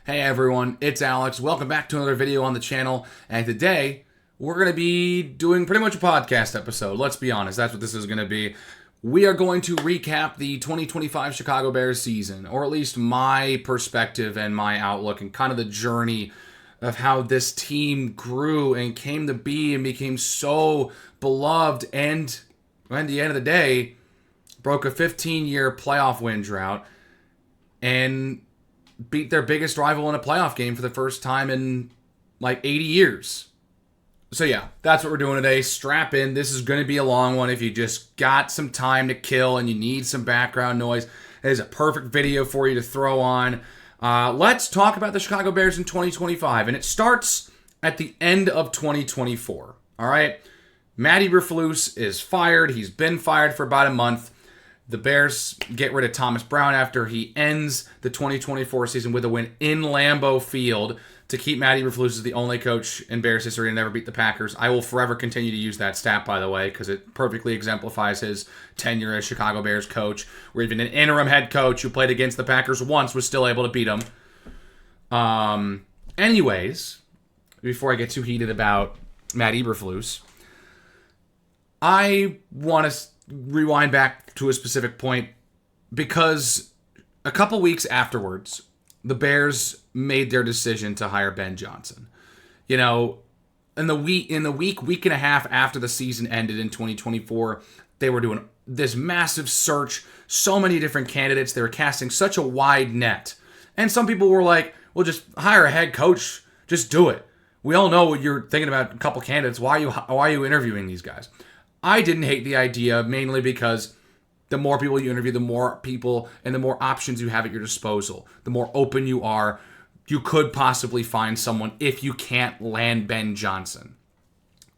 Hey everyone, it's Alex. Welcome back to another video on the channel. And today, we're going to be doing pretty much a podcast episode. Let's be honest, that's what this is going to be. We are going to recap the 2025 Chicago Bears season, or at least my perspective and my outlook and kind of the journey of how this team grew and came to be and became so beloved and, at the end of the day, broke a 15-year playoff win drought and beat their biggest rival in a playoff game for the first time in like 80 years. So yeah, that's what we're doing today. Strap in. This is going to be a long one. If you just got some time to kill and you need some background noise, it is a perfect video for you to throw on. Let's talk about the Chicago Bears in 2025. And it starts at the end of 2024. All right? Matt Eberflus is fired. He's been fired for about a month. The Bears get rid of Thomas Brown after he ends the 2024 season with a win in Lambeau Field to keep Matt Eberflus as the only coach in Bears history to never beat the Packers. I will forever continue to use that stat, by the way, because it perfectly exemplifies his tenure as Chicago Bears coach, where even an interim head coach who played against the Packers once was still able to beat them. Anyways, before I get too heated about Matt Eberflus, I want to rewind back to a specific point because a couple weeks afterwards, the Bears made their decision to hire Ben Johnson. You know, in the week and a half after the season ended in 2024, they were doing this massive search, so many different candidates. They were casting such a wide net. And some people were like, well, just hire a head coach. Just do it. We all know what you're thinking about a couple candidates. Why are you interviewing these guys? I didn't hate the idea, mainly because the more people you interview, the more people and the more options you have at your disposal. The more open you are, you could possibly find someone if you can't land Ben Johnson.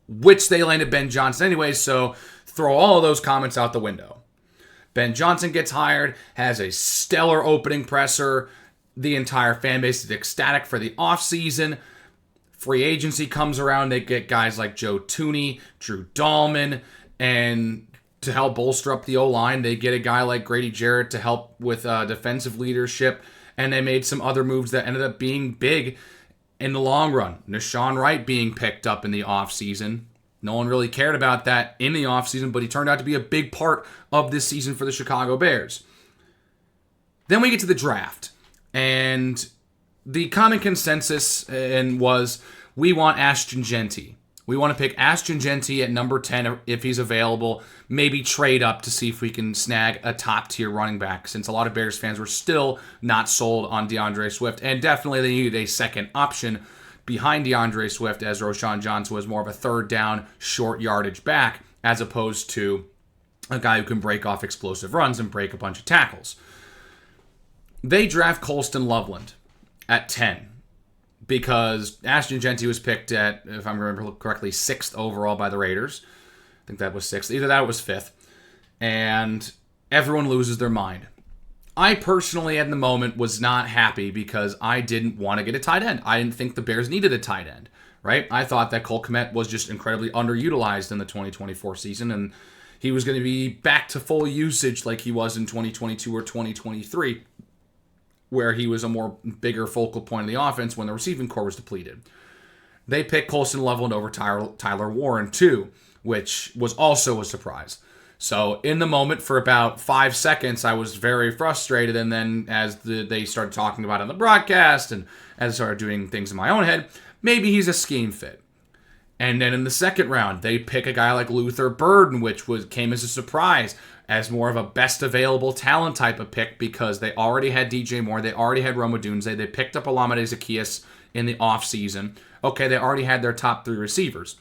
Which they landed Ben Johnson anyway, so throw all of those comments out the window. Ben Johnson gets hired, has a stellar opening presser. The entire fan base is ecstatic for the offseason. Free agency comes around. They get guys like Joe Thuney, Drew Dahlman, and to help bolster up the O-line, they get a guy like Grady Jarrett to help with defensive leadership, and they made some other moves that ended up being big in the long run. Nashawn Wright being picked up in the offseason. No one really cared about that in the offseason, but he turned out to be a big part of this season for the Chicago Bears. Then we get to the draft, and the common consensus was we want Ashton Jeanty. We want to pick Ashton Jeanty at number 10 if he's available. Maybe trade up to see if we can snag a top-tier running back, since a lot of Bears fans were still not sold on DeAndre Swift. And definitely they needed a second option behind DeAndre Swift, as Roschon Johnson was more of a third down, short yardage back, as opposed to a guy who can break off explosive runs and break a bunch of tackles. They draft Colston Loveland at 10. Because Ashton Jeanty was picked at, if I remember correctly, 6th overall by the Raiders. I think that was 6th. Either that or it was 5th. And everyone loses their mind. I personally, at the moment, was not happy because I didn't want to get a tight end. I didn't think the Bears needed a tight end, right? I thought that Cole Kmet was just incredibly underutilized in the 2024 season, and he was going to be back to full usage like he was in 2022 or 2023. Where he was a more bigger focal point of the offense when the receiving core was depleted. They picked Colston Loveland over Tyler Warren, too, which was also a surprise. So in the moment, for about 5 seconds, I was very frustrated, and then as they started talking about it on the broadcast, and as I started doing things in my own head, maybe he's a scheme fit. And then in the second round, they pick a guy like Luther Burden, which came as a surprise, as more of a best available talent type of pick because they already had DJ Moore, they already had Rome Odunze, they picked up Olamide Zaccheaus in the offseason. Okay, they already had their top 3 receivers.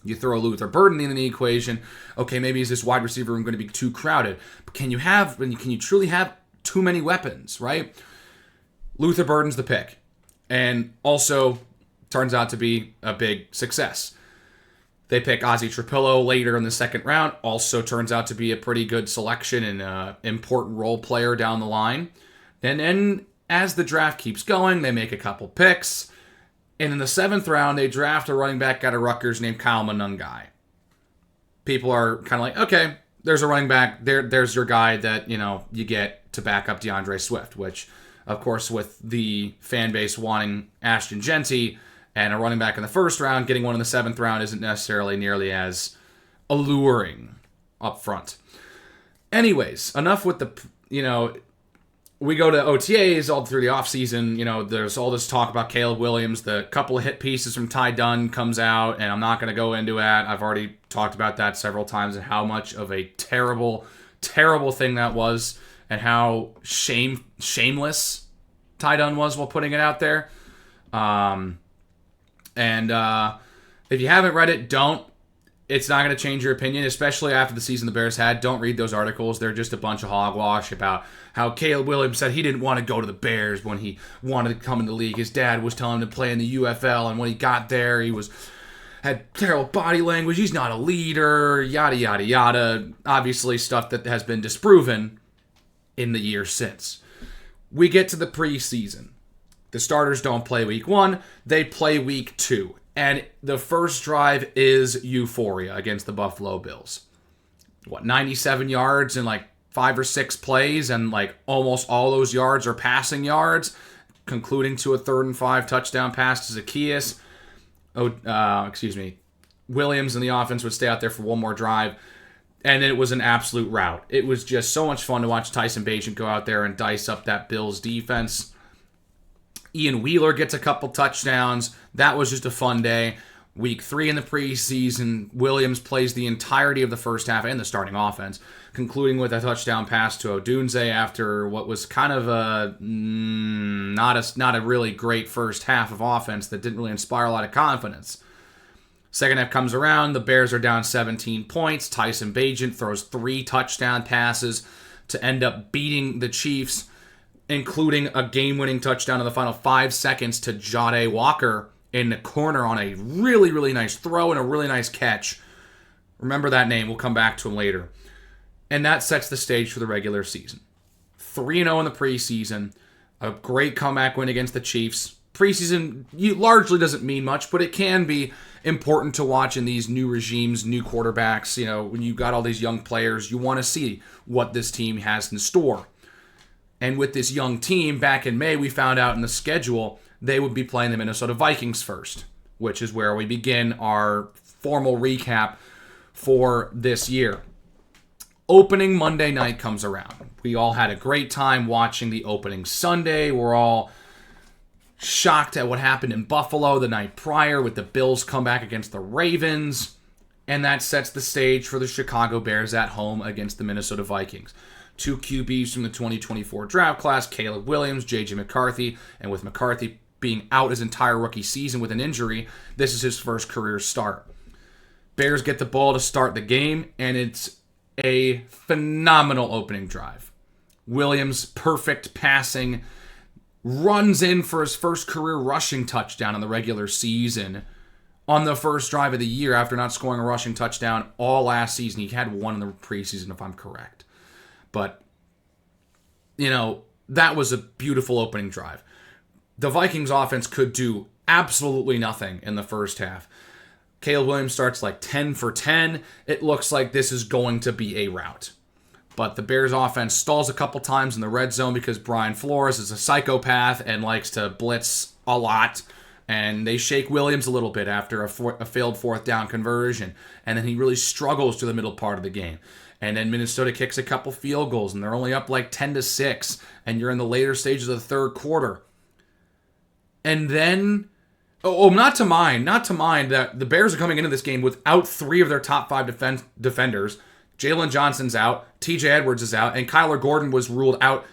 You throw Luther Burden in the equation, okay, maybe is this wide receiver room going to be too crowded? But can you truly have too many weapons, right? Luther Burden's the pick. And also turns out to be a big success. They pick Ozzie Trapillo later in the second round. Also turns out to be a pretty good selection and an important role player down the line. And then as the draft keeps going, they make a couple picks. And in the 7th round, they draft a running back out of Rutgers named Kyle Monungai. People are kind of like, okay, there's a running back. There's your guy that, you get to back up DeAndre Swift, which Of course, with the fan base wanting Ashton Genty and a running back in the first round, getting one in the 7th round isn't necessarily nearly as alluring up front. Anyways, enough with the, we go to OTAs all through the offseason. There's all this talk about Caleb Williams. The couple of hit pieces from Ty Dunn comes out, and I'm not going to go into it. I've already talked about that several times and how much of a terrible, terrible thing that was and how shameless Ty Dunn was while putting it out there. If you haven't read it, don't. It's not going to change your opinion, especially after the season the Bears had. Don't read those articles. They're just a bunch of hogwash about how Caleb Williams said he didn't want to go to the Bears when he wanted to come in the league. His dad was telling him to play in the UFL, and when he got there, he had terrible body language. He's not a leader, yada, yada, yada. Obviously, stuff that has been disproven in the years since. We get to the preseason. The starters don't play week 1. They play week 2. And the first drive is euphoria against the Buffalo Bills. 97 yards in 5 or 6 plays, and almost all those yards are passing yards, concluding to a 3rd and 5 touchdown pass to Zacchaeus. Williams and the offense would stay out there for one more drive, and it was an absolute rout. It was just so much fun to watch Tyson Bagent go out there and dice up that Bills defense. Ian Wheeler gets a couple touchdowns. That was just a fun day. Week 3 in the preseason, Williams plays the entirety of the first half and the starting offense, concluding with a touchdown pass to Odunze after what was kind of not a really great first half of offense that didn't really inspire a lot of confidence. Second half comes around, the Bears are down 17 points. Tyson Bagent throws 3 touchdown passes to end up beating the Chiefs, including a game-winning touchdown in the final 5 seconds to Jahdae Walker in the corner on a really, really nice throw and a really nice catch. Remember that name. We'll come back to him later. And that sets the stage for the regular season. 3-0 in the preseason. A great comeback win against the Chiefs. Preseason largely doesn't mean much, but it can be important to watch in these new regimes, new quarterbacks. When you've got all these young players, you want to see what this team has in store. And with this young team, back in May, we found out in the schedule they would be playing the Minnesota Vikings first, which is where we begin our formal recap for this year. Opening Monday night comes around. We all had a great time watching the opening Sunday. We're all shocked at what happened in Buffalo the night prior with the Bills' comeback against the Ravens. And that sets the stage for the Chicago Bears at home against the Minnesota Vikings. 2 QBs from the 2024 draft class, Caleb Williams, J.J. McCarthy, and with McCarthy being out his entire rookie season with an injury, this is his first career start. Bears get the ball to start the game, and it's a phenomenal opening drive. Williams, perfect passing, runs in for his first career rushing touchdown in the regular season on the first drive of the year after not scoring a rushing touchdown all last season. He had one in the preseason, if I'm correct. But, that was a beautiful opening drive. The Vikings offense could do absolutely nothing in the first half. Caleb Williams starts 10 for 10. It looks like this is going to be a rout. But the Bears offense stalls a couple times in the red zone because Brian Flores is a psychopath and likes to blitz a lot. And they shake Williams a little bit after a failed 4th down conversion. And then he really struggles to the middle part of the game. And then Minnesota kicks a couple field goals, and they're only up 10-6, and you're in the later stages of the third quarter. And then, not to mind that the Bears are coming into this game without 3 of their top 5 defenders. Jalen Johnson's out, TJ Edwards is out, and Kyler Gordon was ruled out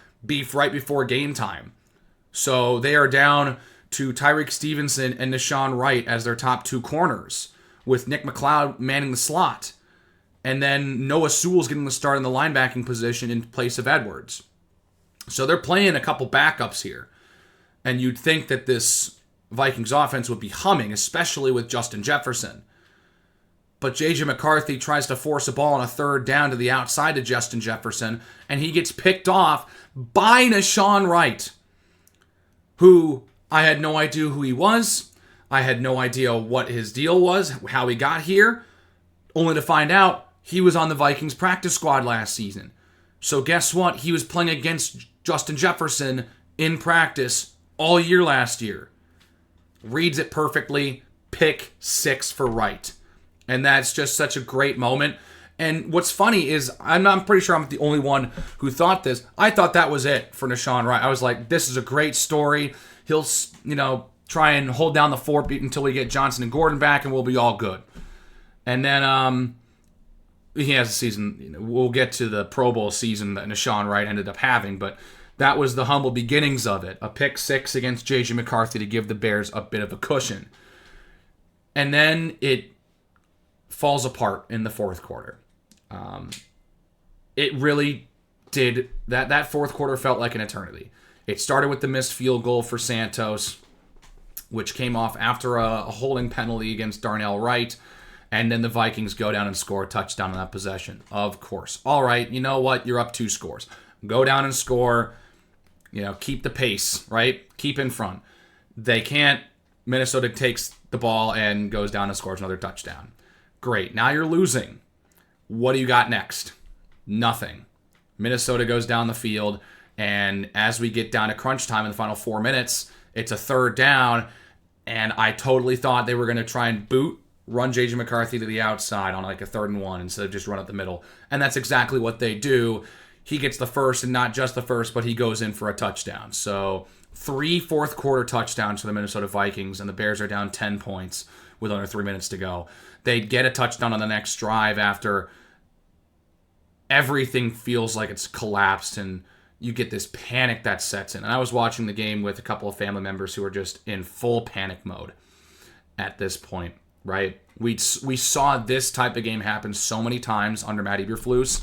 right before game time. So they are down to Tyreek Stevenson and Nashawn Wright as their top 2 corners, with Nick McLeod manning the slot. And then Noah Sewell's getting the start in the linebacking position in place of Edwards. So they're playing a couple backups here. And you'd think that this Vikings offense would be humming, especially with Justin Jefferson. But J.J. McCarthy tries to force a ball on a 3rd down to the outside of Justin Jefferson, and he gets picked off by Nashawn Wright, who I had no idea who he was. I had no idea what his deal was, how he got here, only to find out he was on the Vikings practice squad last season. So guess what? He was playing against Justin Jefferson in practice all year last year. Reads it perfectly, pick 6 for Wright. And that's just such a great moment. And what's funny is, I'm pretty sure I'm the only one who thought this. I thought that was it for Nahshon Wright. I was like, this is a great story. He'll, try and hold down the fort until we get Johnson and Gordon back, and we'll be all good. And then he has a season. We'll get to the Pro Bowl season that Nahshon Wright ended up having, but that was the humble beginnings of it. A pick 6 against J.J. McCarthy to give the Bears a bit of a cushion. And then it falls apart in the fourth quarter. It really did. That fourth quarter felt like an eternity. It started with the missed field goal for Santos, which came off after a holding penalty against Darnell Wright. And then the Vikings go down and score a touchdown on that possession. Of course. All right, you know what? You're up 2 scores. Go down and score. Keep the pace, right? Keep in front. They can't. Minnesota takes the ball and goes down and scores another touchdown. Great. Now you're losing. What do you got next? Nothing. Minnesota goes down the field, and as we get down to crunch time in the final 4 minutes, it's a 3rd down, and I totally thought they were going to try and run J.J. McCarthy to the outside on like a 3rd and 1 instead of just run up the middle. And that's exactly what they do. He gets the first, and not just the first, but he goes in for a touchdown. So 3 fourth quarter touchdowns for the Minnesota Vikings, and the Bears are down 10 points with under 3 minutes to go. They get a touchdown on the next drive after everything feels like it's collapsed, and you get this panic that sets in. And I was watching the game with a couple of family members who were just in full panic mode at this point, right? We saw this type of game happen so many times under Matt Eberflus.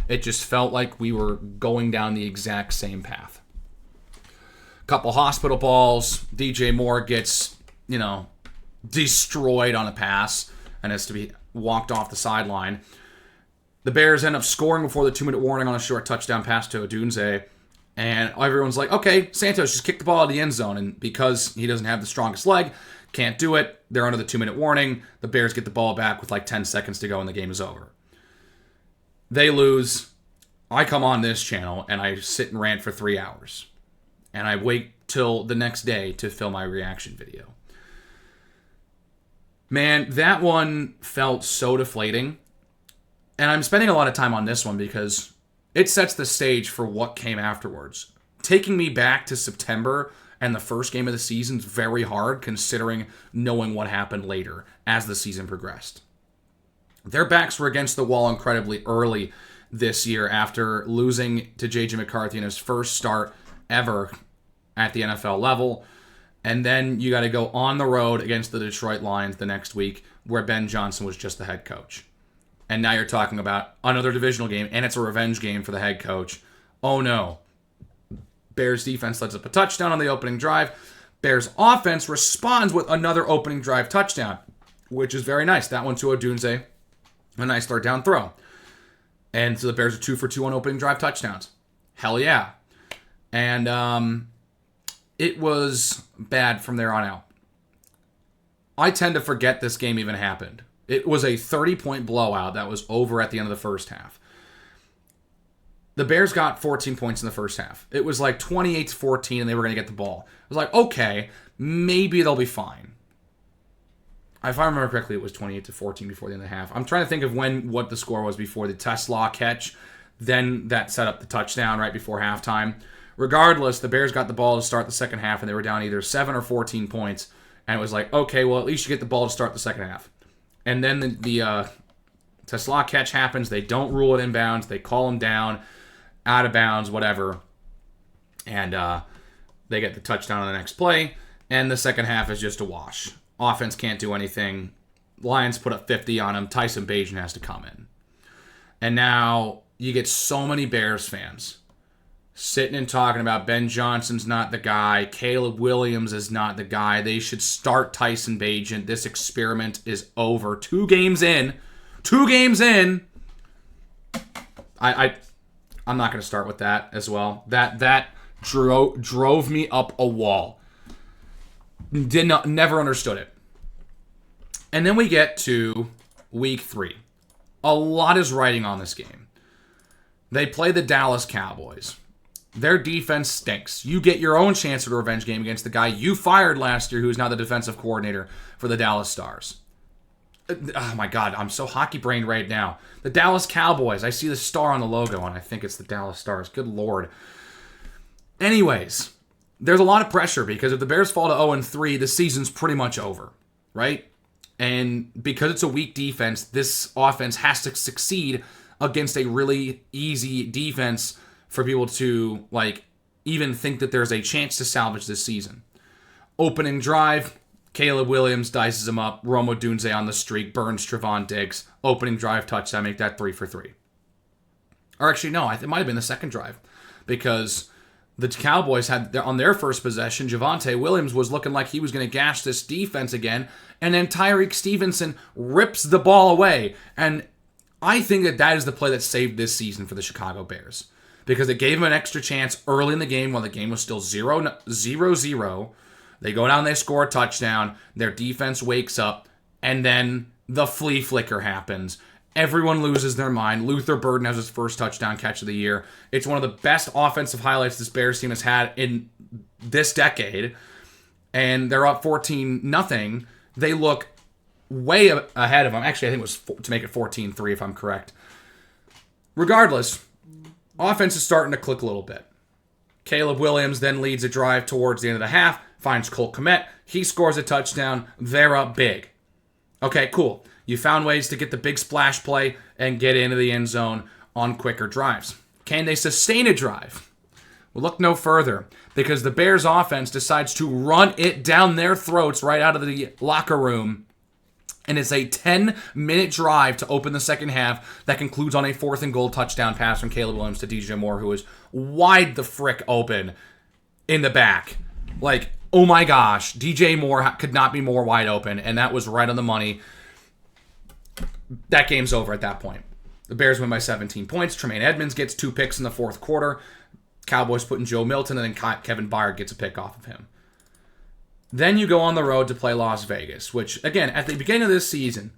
It just felt like we were going down the exact same path. Couple hospital balls. DJ Moore gets, destroyed on a pass and has to be walked off the sideline. The Bears end up scoring before the 2-minute warning on a short touchdown pass to Odunze. And everyone's like, okay, Santos, just kick the ball out of the end zone. And because he doesn't have the strongest leg, can't do it. They're under the 2-minute warning. The Bears get the ball back with like 10 seconds to go and the game is over. They lose. I come on this channel and I sit and rant for 3 hours. And I wait till the next day to film my reaction video. Man, that one felt so deflating. And I'm spending a lot of time on this one because it sets the stage for what came afterwards. Taking me back to September and the first game of the season is very hard considering knowing what happened later as the season progressed. Their backs were against the wall incredibly early this year after losing to J.J. McCarthy in his first start ever at the NFL level. And then you got to go on the road against the Detroit Lions the next week where Ben Johnson was just the head coach. And now you're talking about another divisional game, and it's a revenge game for the head coach. Oh no. Bears defense lets up a touchdown on the opening drive. Bears offense responds with another opening drive touchdown, which is very nice. That one to Odunze. A nice 3rd down throw. And so the Bears are 2 for 2 on opening drive touchdowns. Hell yeah. And it was bad from there on out. I tend to forget this game even happened. It was a 30-point blowout that was over at the end of the first half. The Bears got 14 points in the first half. It was like 28-14, and they were going to get the ball. I was like, okay, maybe they'll be fine. If I remember correctly, it was 28-14 before the end of the half. I'm trying to think of what the score was before the Tesla catch. Then that set up the touchdown right before halftime. Regardless, the Bears got the ball to start the second half, and they were down either 7 or 14 points. And it was like, okay, well, at least you get the ball to start the second half. And then the Tesla catch happens. They don't rule it inbounds. They call him down, out of bounds, whatever. And they get the touchdown on the next play. And the second half is just a wash. Offense can't do anything. Lions put up 50 on him. Tyson Bagent has to come in. And now you get so many Bears fans sitting and talking about Ben Johnson's not the guy. Caleb Williams is not the guy. They should start Tyson Bagent. This experiment is over. 2 games in. I'm not going to start with that as well. That drove me up a wall. Never understood it. And then we get to week 3. A lot is riding on this game. They play the Dallas Cowboys. Their defense stinks. You get your own chance at a revenge game against the guy you fired last year, who is now the defensive coordinator for the Dallas Stars. Oh my God, I'm so hockey brained right now. The Dallas Cowboys. I see the star on the logo, and I think it's the Dallas Stars. Good Lord. Anyways, there's a lot of pressure because if the Bears fall to 0-3, the season's pretty much over, right? And because it's a weak defense, this offense has to succeed against a really easy defense for people to, even think that there's a chance to salvage this season. Opening drive, Caleb Williams dices him up. Rome Odunze on the streak, burns Trevon Diggs. Opening drive touchdown, make that 3 for 3. Or actually, no, it might have been the second drive. Because the Cowboys had, on their first possession, Javonte Williams was looking like he was going to gash this defense again. And then Tyreek Stevenson rips the ball away. And I think that is the play that saved this season for the Chicago Bears. Because it gave them an extra chance early in the game while the game was still 0-0. They go down, they score a touchdown, their defense wakes up, and then the flea flicker happens. Everyone loses their mind. Luther Burden has his first touchdown catch of the year. It's one of the best offensive highlights this Bears team has had in this decade. And they're up 14-0. They look way ahead of them. Actually, I think it was to make it 14-3 if I'm correct. Regardless, offense is starting to click a little bit. Caleb Williams then leads a drive towards the end of the half, finds Cole Kmet. He scores a touchdown. They're up big. Okay, cool. You found ways to get the big splash play and get into the end zone on quicker drives. Can they sustain a drive? Well, look no further, because the Bears offense decides to run it down their throats right out of the locker room. And it's a 10-minute drive to open the second half that concludes on a 4th and goal touchdown pass from Caleb Williams to DJ Moore, who is wide the frick open in the back. Oh my gosh, DJ Moore could not be more wide open, and that was right on the money. That game's over at that point. The Bears win by 17 points. Tremaine Edmonds gets 2 picks in the fourth quarter. Cowboys put in Joe Milton, and then Kevin Byard gets a pick off of him. Then you go on the road to play Las Vegas, which, again, at the beginning of this season,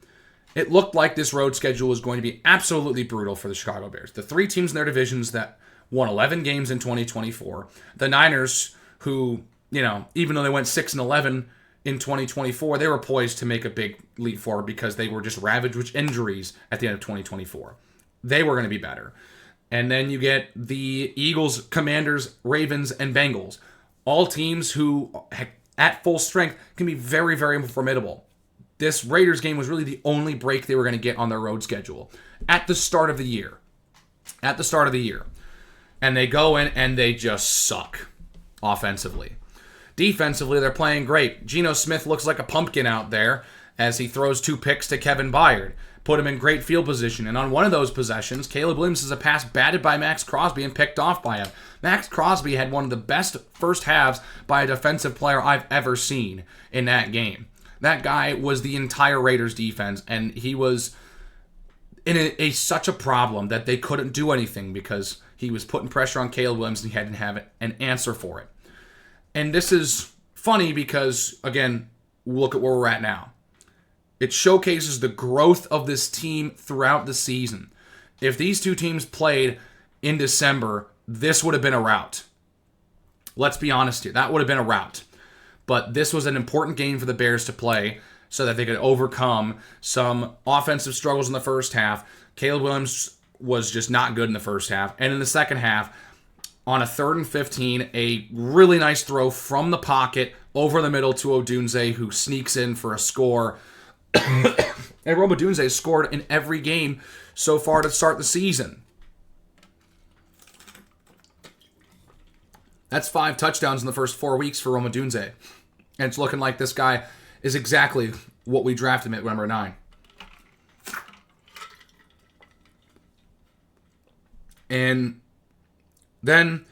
it looked like this road schedule was going to be absolutely brutal for the Chicago Bears. The 3 teams in their divisions that won 11 games in 2024. The Niners, who, even though they went 6-11 in 2024, they were poised to make a big leap forward because they were just ravaged with injuries at the end of 2024. They were going to be better. And then you get the Eagles, Commanders, Ravens, and Bengals. All teams who, at full strength, can be very, very formidable. This Raiders game was really the only break they were going to get on their road schedule at the start of the year. And they go in and they just suck offensively. Defensively, they're playing great. Geno Smith looks like a pumpkin out there as he throws 2 picks to Kevin Byard. Put him in great field position. And on one of those possessions, Caleb Williams has a pass batted by Max Crosby and picked off by him. Max Crosby had one of the best first halves by a defensive player I've ever seen in that game. That guy was the entire Raiders defense, and he was in such a problem that they couldn't do anything because he was putting pressure on Caleb Williams and he hadn't have an answer for it. And this is funny because, again, look at where we're at now. It showcases the growth of this team throughout the season. If these 2 teams played in December, this would have been a rout. Let's be honest here. That would have been a rout. But this was an important game for the Bears to play so that they could overcome some offensive struggles in the first half. Caleb Williams was just not good in the first half. And in the second half, on a 3rd and 15, a really nice throw from the pocket over the middle to Odunze, who sneaks in for a score. And Rome Odunze has scored in every game so far to start the season. That's 5 touchdowns in the first 4 weeks for Rome Odunze. And it's looking like this guy is exactly what we drafted him at number 9. And then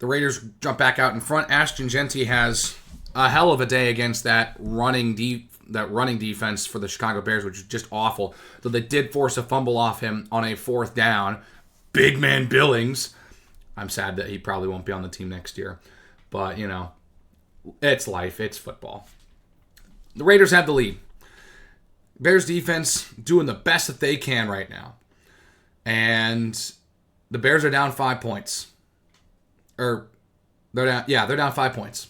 the Raiders jump back out in front. Ashton Genty has a hell of a day against that running defense for the Chicago Bears, which is just awful. Though they did force a fumble off him on a 4th down. Big man Billings. I'm sad that he probably won't be on the team next year. But, it's life. It's football. The Raiders have the lead. Bears defense doing the best that they can right now. And the Bears are down 5 points. or they're down. Yeah, they're down 5 points,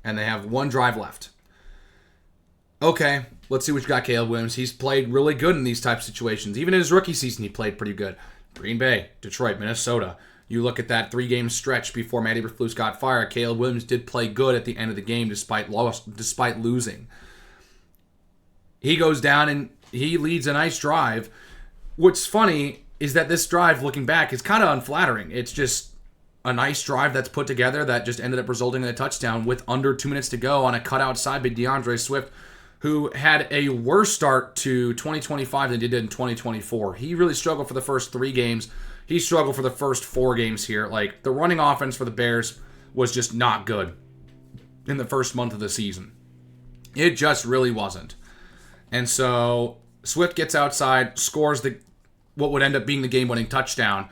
and they have one drive left. Okay, let's see what you got, Caleb Williams. He's played really good in these type of situations. Even in his rookie season, he played pretty good. Green Bay, Detroit, Minnesota. You look at that 3-game stretch before Matt Eberflus got fired. Caleb Williams did play good at the end of the game despite losing. He goes down and he leads a nice drive. What's funny is that this drive, looking back, is kind of unflattering. It's just a nice drive that's put together that just ended up resulting in a touchdown with under 2 minutes to go on a cutout side by DeAndre Swift, who had a worse start to 2025 than he did in 2024. He really struggled for the first 3 games. He struggled for the first 4 games here. Like, the running offense for the Bears was just not good in the first month of the season. It just really wasn't. And so Swift gets outside, scores what would end up being the game-winning touchdown,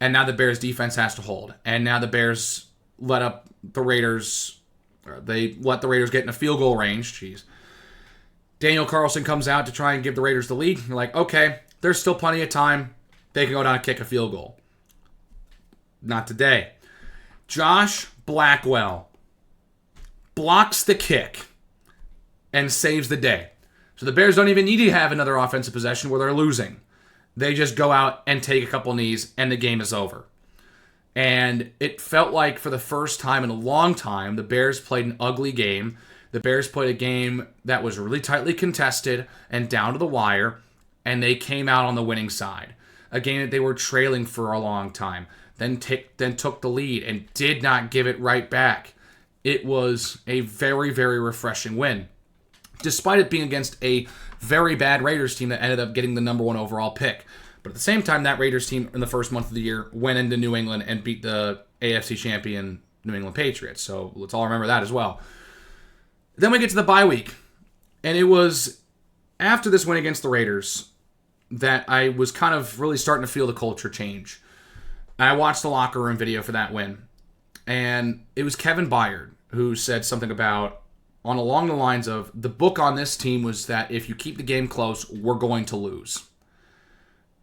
and now the Bears defense has to hold. And now the Bears let the Raiders get in a field goal range. Jeez. Daniel Carlson comes out to try and give the Raiders the lead. You're like, okay, there's still plenty of time. They can go down and kick a field goal. Not today. Josh Blackwell blocks the kick and saves the day. So the Bears don't even need to have another offensive possession where they're losing. They just go out and take a couple knees, and the game is over. And it felt like for the first time in a long time, the Bears played an ugly game. The Bears played a game that was really tightly contested and down to the wire, and they came out on the winning side. A game that they were trailing for a long time, then took the lead and did not give it right back. It was a very, very refreshing win, despite it being against a very bad Raiders team that ended up getting the number 1 overall pick. But at the same time, that Raiders team in the first month of the year went into New England and beat the AFC champion New England Patriots. So let's all remember that as well. Then we get to the bye week. And it was after this win against the Raiders that I was kind of really starting to feel the culture change. I watched the locker room video for that win. And it was Kevin Byard who said something along the lines of, the book on this team was that if you keep the game close, we're going to lose.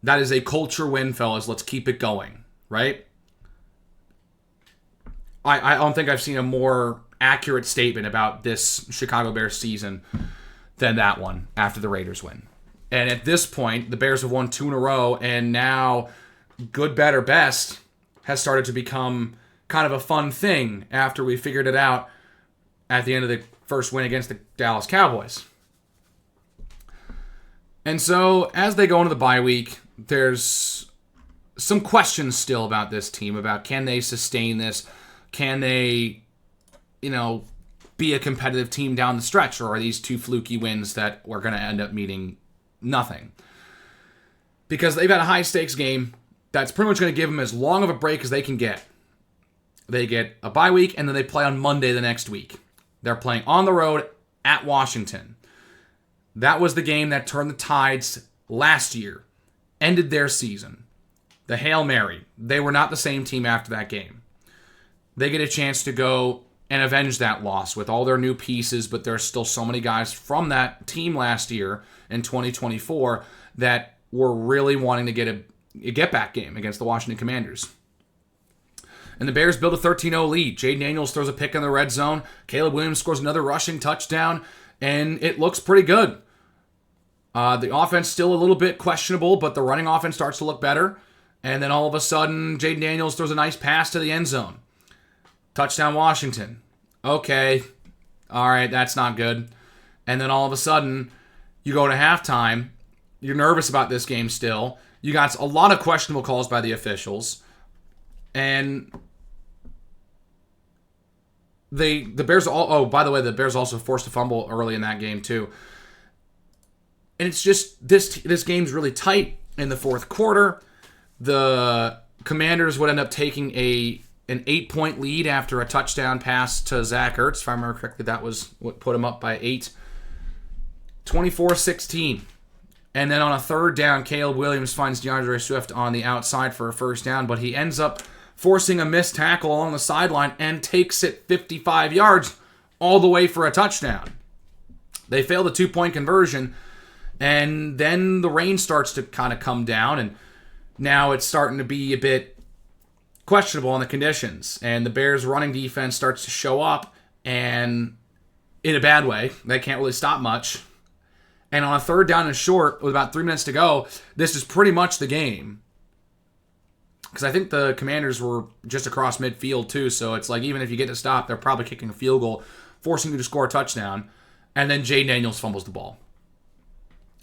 That is a culture win, fellas. Let's keep it going, right? I don't think I've seen a more accurate statement about this Chicago Bears season than that one after the Raiders win. And at this point, the Bears have won 2 in a row, and now good, better, best has started to become kind of a fun thing after we figured it out at the end of the first win against the Dallas Cowboys. And so, as they go into the bye week, there's some questions still about this team, about can they sustain this? Can they, be a competitive team down the stretch, or are these 2 fluky wins that we're going to end up meeting nothing? Because they've had a high-stakes game that's pretty much going to give them as long of a break as they can get. They get a bye week, and then they play on Monday the next week. They're playing on the road at Washington. That was the game that turned the tides last year, ended their season. The Hail Mary. They were not the same team after that game. They get a chance to go and avenge that loss with all their new pieces, but there's still so many guys from that team last year in 2024 that were really wanting to get a get-back game against the Washington Commanders. And the Bears build a 13-0 lead. Jaden Daniels throws a pick in the red zone. Caleb Williams scores another rushing touchdown, and it looks pretty good. The offense still a little bit questionable, but the running offense starts to look better. And then all of a sudden, Jaden Daniels throws a nice pass to the end zone. Touchdown Washington. Okay. All right, that's not good. And then all of a sudden, you go to halftime. You're nervous about this game still. You got a lot of questionable calls by the officials. And the Bears by the way, the Bears also forced a fumble early in that game too. And it's just this game's really tight in the fourth quarter. The Commanders would end up taking an 8-point lead after a touchdown pass to Zach Ertz. If I remember correctly, that was what put him up by 8. 24-16. And then on a third down, Caleb Williams finds DeAndre Swift on the outside for a first down, but he ends up forcing a missed tackle along the sideline and takes it 55 yards all the way for a touchdown. They fail the 2-point conversion, and then the rain starts to kind of come down, and now it's starting to be a bit questionable on the conditions, and the Bears' running defense starts to show up, and in a bad way. They can't really stop much. And on a third down and short, with about 3 minutes to go, this is pretty much the game. Because I think the Commanders were just across midfield too, so it's like even if you get to stop, they're probably kicking a field goal, forcing you to score a touchdown, and then Jay Daniels fumbles the ball.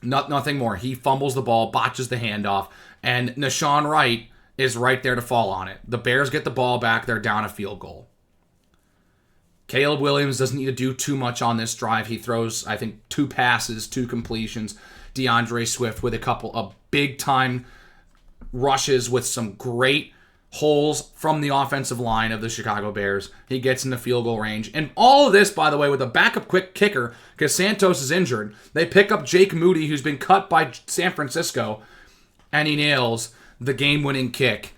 Nothing more. He fumbles the ball, botches the handoff, and Nashawn Wright is right there to fall on it. The Bears get the ball back, they're down a field goal. Caleb Williams doesn't need to do too much on this drive. He throws, I think, 2 passes, 2 completions. DeAndre Swift with a couple of big-time rushes with some great holes from the offensive line of the Chicago Bears. He gets in the field goal range. And all of this, by the way, with a backup quick kicker, because Santos is injured. They pick up Jake Moody, who's been cut by San Francisco, and he nails the game-winning kick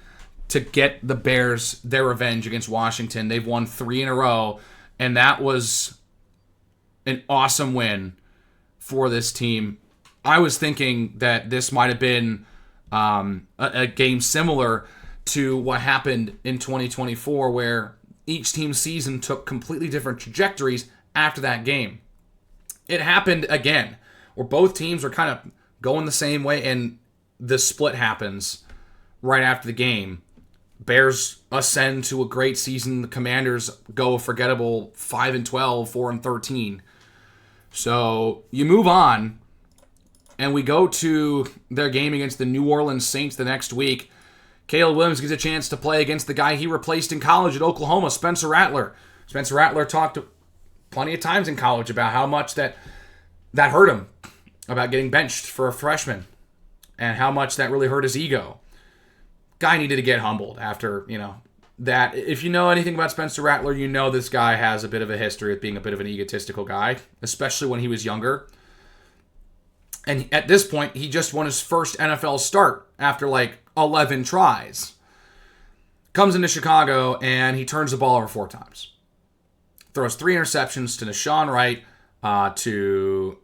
to get the Bears their revenge against Washington. They've won 3 in a row. And that was an awesome win for this team. I was thinking that this might have been a game similar to what happened in 2024, where each team's season took completely different trajectories after that game. It happened again, where both teams were kind of going the same way, and the split happens right after the game. Bears ascend to a great season. The Commanders go a forgettable 5-12, 4-13. So you move on, and we go to their game against the New Orleans Saints the next week. Caleb Williams gets a chance to play against the guy he replaced in college at Oklahoma, Spencer Rattler. Spencer Rattler talked plenty of times in college about how much that hurt him, about getting benched for a freshman, and how much that really hurt his ego. Guy needed to get humbled after, that. If you know anything about Spencer Rattler, you know this guy has a bit of a history of being a bit of an egotistical guy, especially when he was younger. And at this point, he just won his first NFL start after 11 tries. Comes into Chicago, and he turns the ball over 4 times. Throws 3 interceptions to Nashawn Wright, to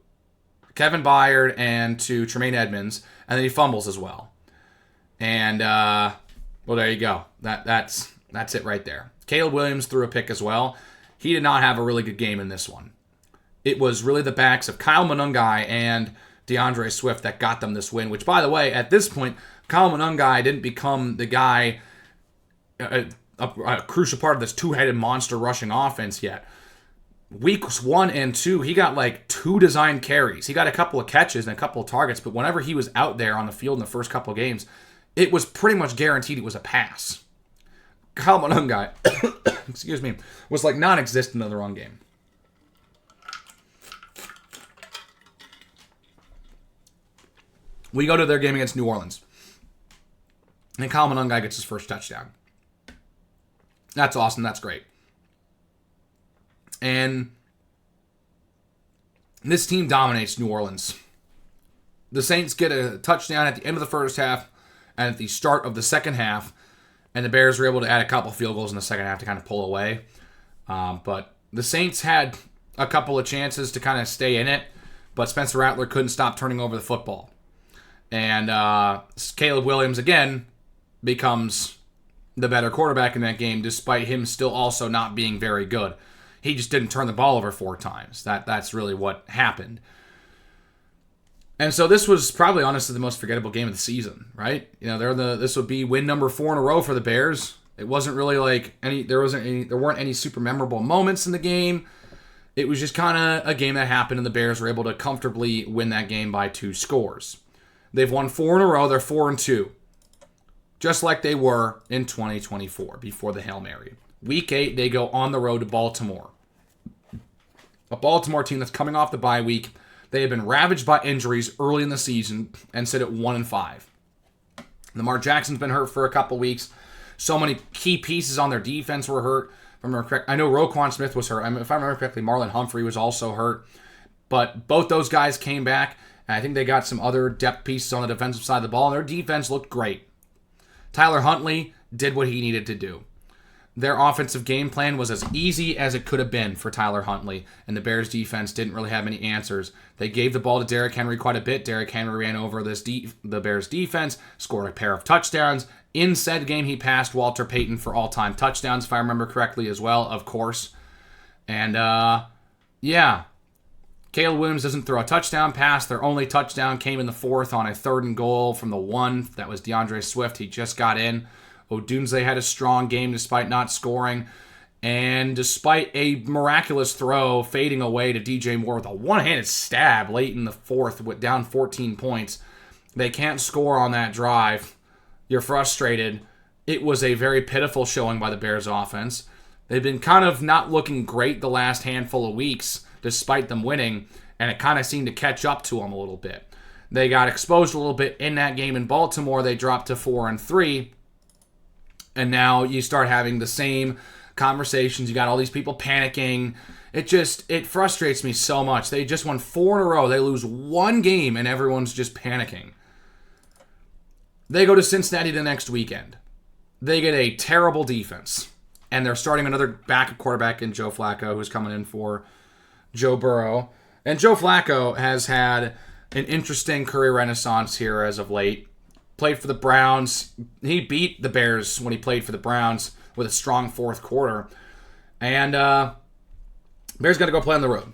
Kevin Byard, and to Tremaine Edmonds, and then he fumbles as well. And, well, there you go. That's it right there. Caleb Williams threw a pick as well. He did not have a really good game in this one. It was really the backs of Kyle Monungai and DeAndre Swift that got them this win, which, by the way, at this point, Kyle Monungai didn't become the guy, a crucial part of this 2-headed monster rushing offense yet. Weeks 1 and 2, he got 2 design carries. He got a couple of catches and a couple of targets, but whenever he was out there on the field in the first couple of games, it was pretty much guaranteed it was a pass. Kyle Monungai, excuse me, was non-existent in the run game. We go to their game against New Orleans, and Kyle Monungai gets his first touchdown. That's awesome. That's great. And this team dominates New Orleans. The Saints get a touchdown at the end of the first half and at the start of the second half, and the Bears were able to add a couple field goals in the second half to kind of pull away. But the Saints had a couple of chances to kind of stay in it, but Spencer Rattler couldn't stop turning over the football. And Caleb Williams, again, becomes the better quarterback in that game, despite him still also not being very good. He just didn't turn the ball over 4 times. That's really what happened. And so this was probably, honestly, the most forgettable game of the season, right? This would be win number 4 in a row for the Bears. It wasn't really there weren't any super memorable moments in the game. It was just kind of a game that happened, and the Bears were able to comfortably win that game by 2 scores. They've won 4 in a row. They're 4-2, just like they were in 2024 before the Hail Mary. Week 8, they go on the road to Baltimore. A Baltimore team that's coming off the bye week. They have been ravaged by injuries early in the season and sit at 1-5. Lamar Jackson's been hurt for a couple weeks. So many key pieces on their defense were hurt. If I remember correct, I know Roquan Smith was hurt. If I remember correctly, Marlon Humphrey was also hurt. But both those guys came back, and I think they got some other depth pieces on the defensive side of the ball, and their defense looked great. Tyler Huntley did what he needed to do. Their offensive game plan was as easy as it could have been for Tyler Huntley, and the Bears defense didn't really have any answers. They gave the ball to Derrick Henry quite a bit. Derrick Henry ran over the Bears defense, scored a pair of touchdowns, In said game, he passed Walter Payton for all-time touchdowns, if I remember correctly as well, of course. And, yeah. Caleb Williams doesn't throw a touchdown pass. Their only touchdown came in the fourth on a 3rd and goal from the 1. That was DeAndre Swift. He just got in. Odunze had a strong game despite not scoring. And despite a miraculous throw fading away to DJ Moore with a one-handed stab late in the 4th with down 14 points, they can't score on that drive. You're frustrated. It was a very pitiful showing by the Bears offense. They've been kind of not looking great the last handful of weeks, despite them winning, and it kind of seemed to catch up to them a little bit. They got exposed a little bit in that game in Baltimore. They dropped to 4-3, and now you start having the same conversations. You got all these people panicking. It frustrates me so much. They just won 4 in a row. They lose one game, and everyone's just panicking. They go to Cincinnati the next weekend. They get a terrible defense. And they're starting another backup quarterback in Joe Flacco, who's coming in for Joe Burrow. And Joe Flacco has had an interesting career renaissance here as of late. Played for the Browns. He beat the Bears when he played for the Browns with a strong 4th quarter. And Bears got to go play on the road.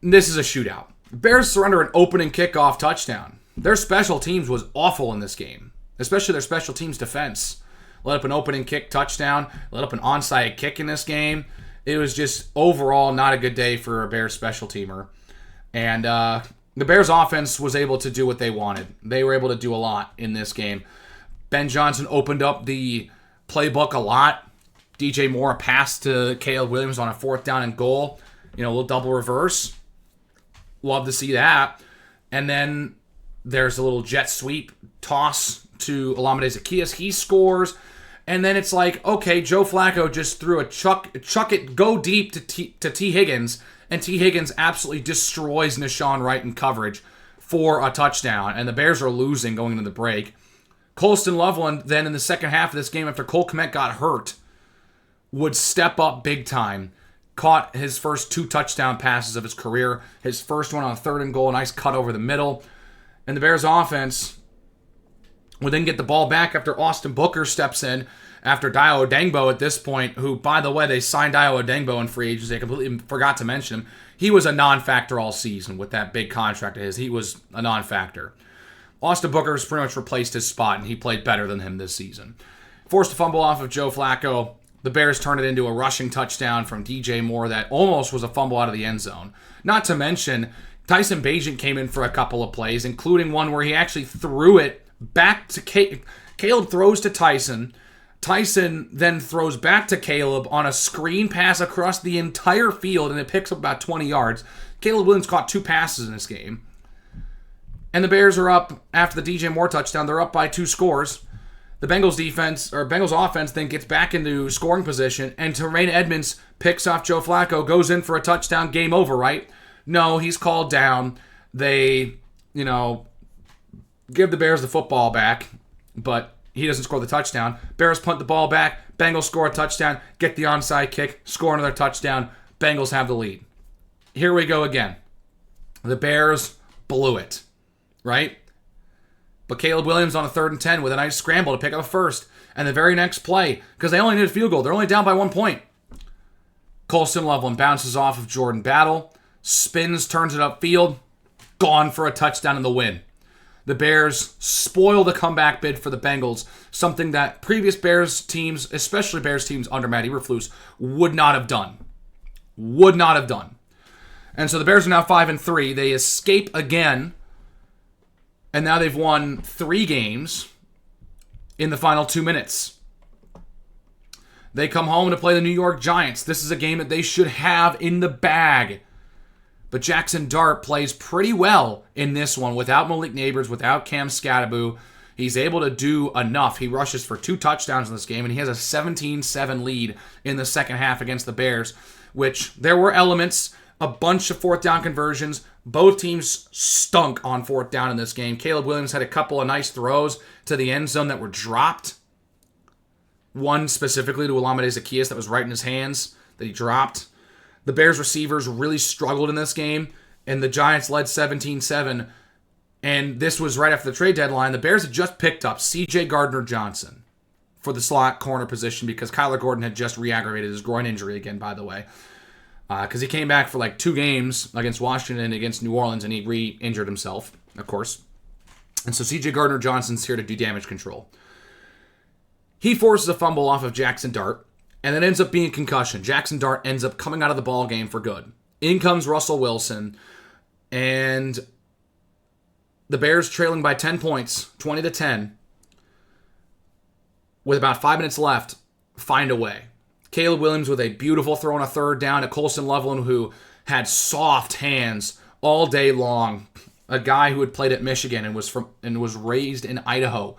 This is a shootout. Bears surrender an opening kickoff touchdown. Their special teams was awful in this game, especially their special teams defense. Let up an opening kick touchdown, let up an onside kick in this game. It was just overall not a good day for a Bears special teamer. And the Bears offense was able to do what they wanted. They were able to do a lot in this game. Ben Johnson opened up the playbook a lot. DJ Moore passed to Caleb Williams on a 4th down and goal. A little double reverse. Love to see that. And then there's a little jet sweep toss to Olamide Zaccheaus. He scores. And then it's like, okay, Joe Flacco just threw a chuck it, go deep to T. Higgins. And T. Higgins absolutely destroys Nashawn Wright in coverage for a touchdown. And the Bears are losing going into the break. Colston Loveland then in the second half of this game, after Cole Kmet got hurt, would step up big time. Caught his first 2 touchdown passes of his career. His first one on a 3rd and goal, a nice cut over the middle. And the Bears offense would then get the ball back after Austin Booker steps in after Dio Odengbo at this point, who, by the way, they signed Dio Odengbo in free agency. They completely forgot to mention him. He was a non-factor all season with that big contract of his. He was a non-factor. Austin Booker has pretty much replaced his spot, and he played better than him this season. Forced a fumble off of Joe Flacco. The Bears turned it into a rushing touchdown from DJ Moore that almost was a fumble out of the end zone. Not to mention, Tyson Bagent came in for a couple of plays, including one where he actually threw it back to Caleb throws to Tyson. Tyson then throws back to Caleb on a screen pass across the entire field, and it picks up about 20 yards. Caleb Williams caught 2 passes in this game. And the Bears are up after the DJ Moore touchdown. They're up by 2 scores. The Bengals offense then gets back into scoring position, and Terrain Edmonds picks off Joe Flacco, goes in for a touchdown, game over, right? No, he's called down. They, give the Bears the football back, but he doesn't score the touchdown. Bears punt the ball back. Bengals score a touchdown, get the onside kick, score another touchdown. Bengals have the lead. Here we go again. The Bears blew it, right? But Caleb Williams on a 3rd and 10 with a nice scramble to pick up a first. And the very next play, because they only need a field goal, they're only down by 1 point. Colston Loveland bounces off of Jordan Battle, spins, turns it upfield, gone for a touchdown in the win. The Bears spoil the comeback bid for the Bengals, something that previous Bears teams, especially Bears teams under Matt Eberflus, would not have done. Would not have done. And so the Bears are now 5-3. They escape again. And now they've won 3 games in the final 2 minutes. They come home to play the New York Giants. This is a game that they should have in the bag. But Jackson Dart plays pretty well in this one without Malik Neighbors, without Cam Scattaboo. He's able to do enough. He rushes for 2 touchdowns in this game, and he has a 17-7 lead in the second half against the Bears, which there were elements, a bunch of 4th down conversions. Both teams stunk on 4th down in this game. Caleb Williams had a couple of nice throws to the end zone that were dropped. One specifically to Olamide Zaccheaus that was right in his hands that he dropped. The Bears receivers really struggled in this game, and the Giants led 17-7 and this was right after the trade deadline, the Bears had just picked up C.J. Gardner-Johnson for the slot corner position because Kyler Gordon had just re-aggravated his groin injury again, by the way. Because he came back for like 2 games against Washington and against New Orleans, and he re-injured himself, of course. And so C.J. Gardner-Johnson's here to do damage control. He forces a fumble off of Jackson Dart, and it ends up being a concussion. Jackson Dart ends up coming out of the ball game for good. In comes Russell Wilson, and the Bears trailing by 10 points, 20-10, with about 5 minutes left, find a way. Caleb Williams with a beautiful throw on a third down to Colston Loveland, who had soft hands all day long. A guy who had played at Michigan and was raised in Idaho.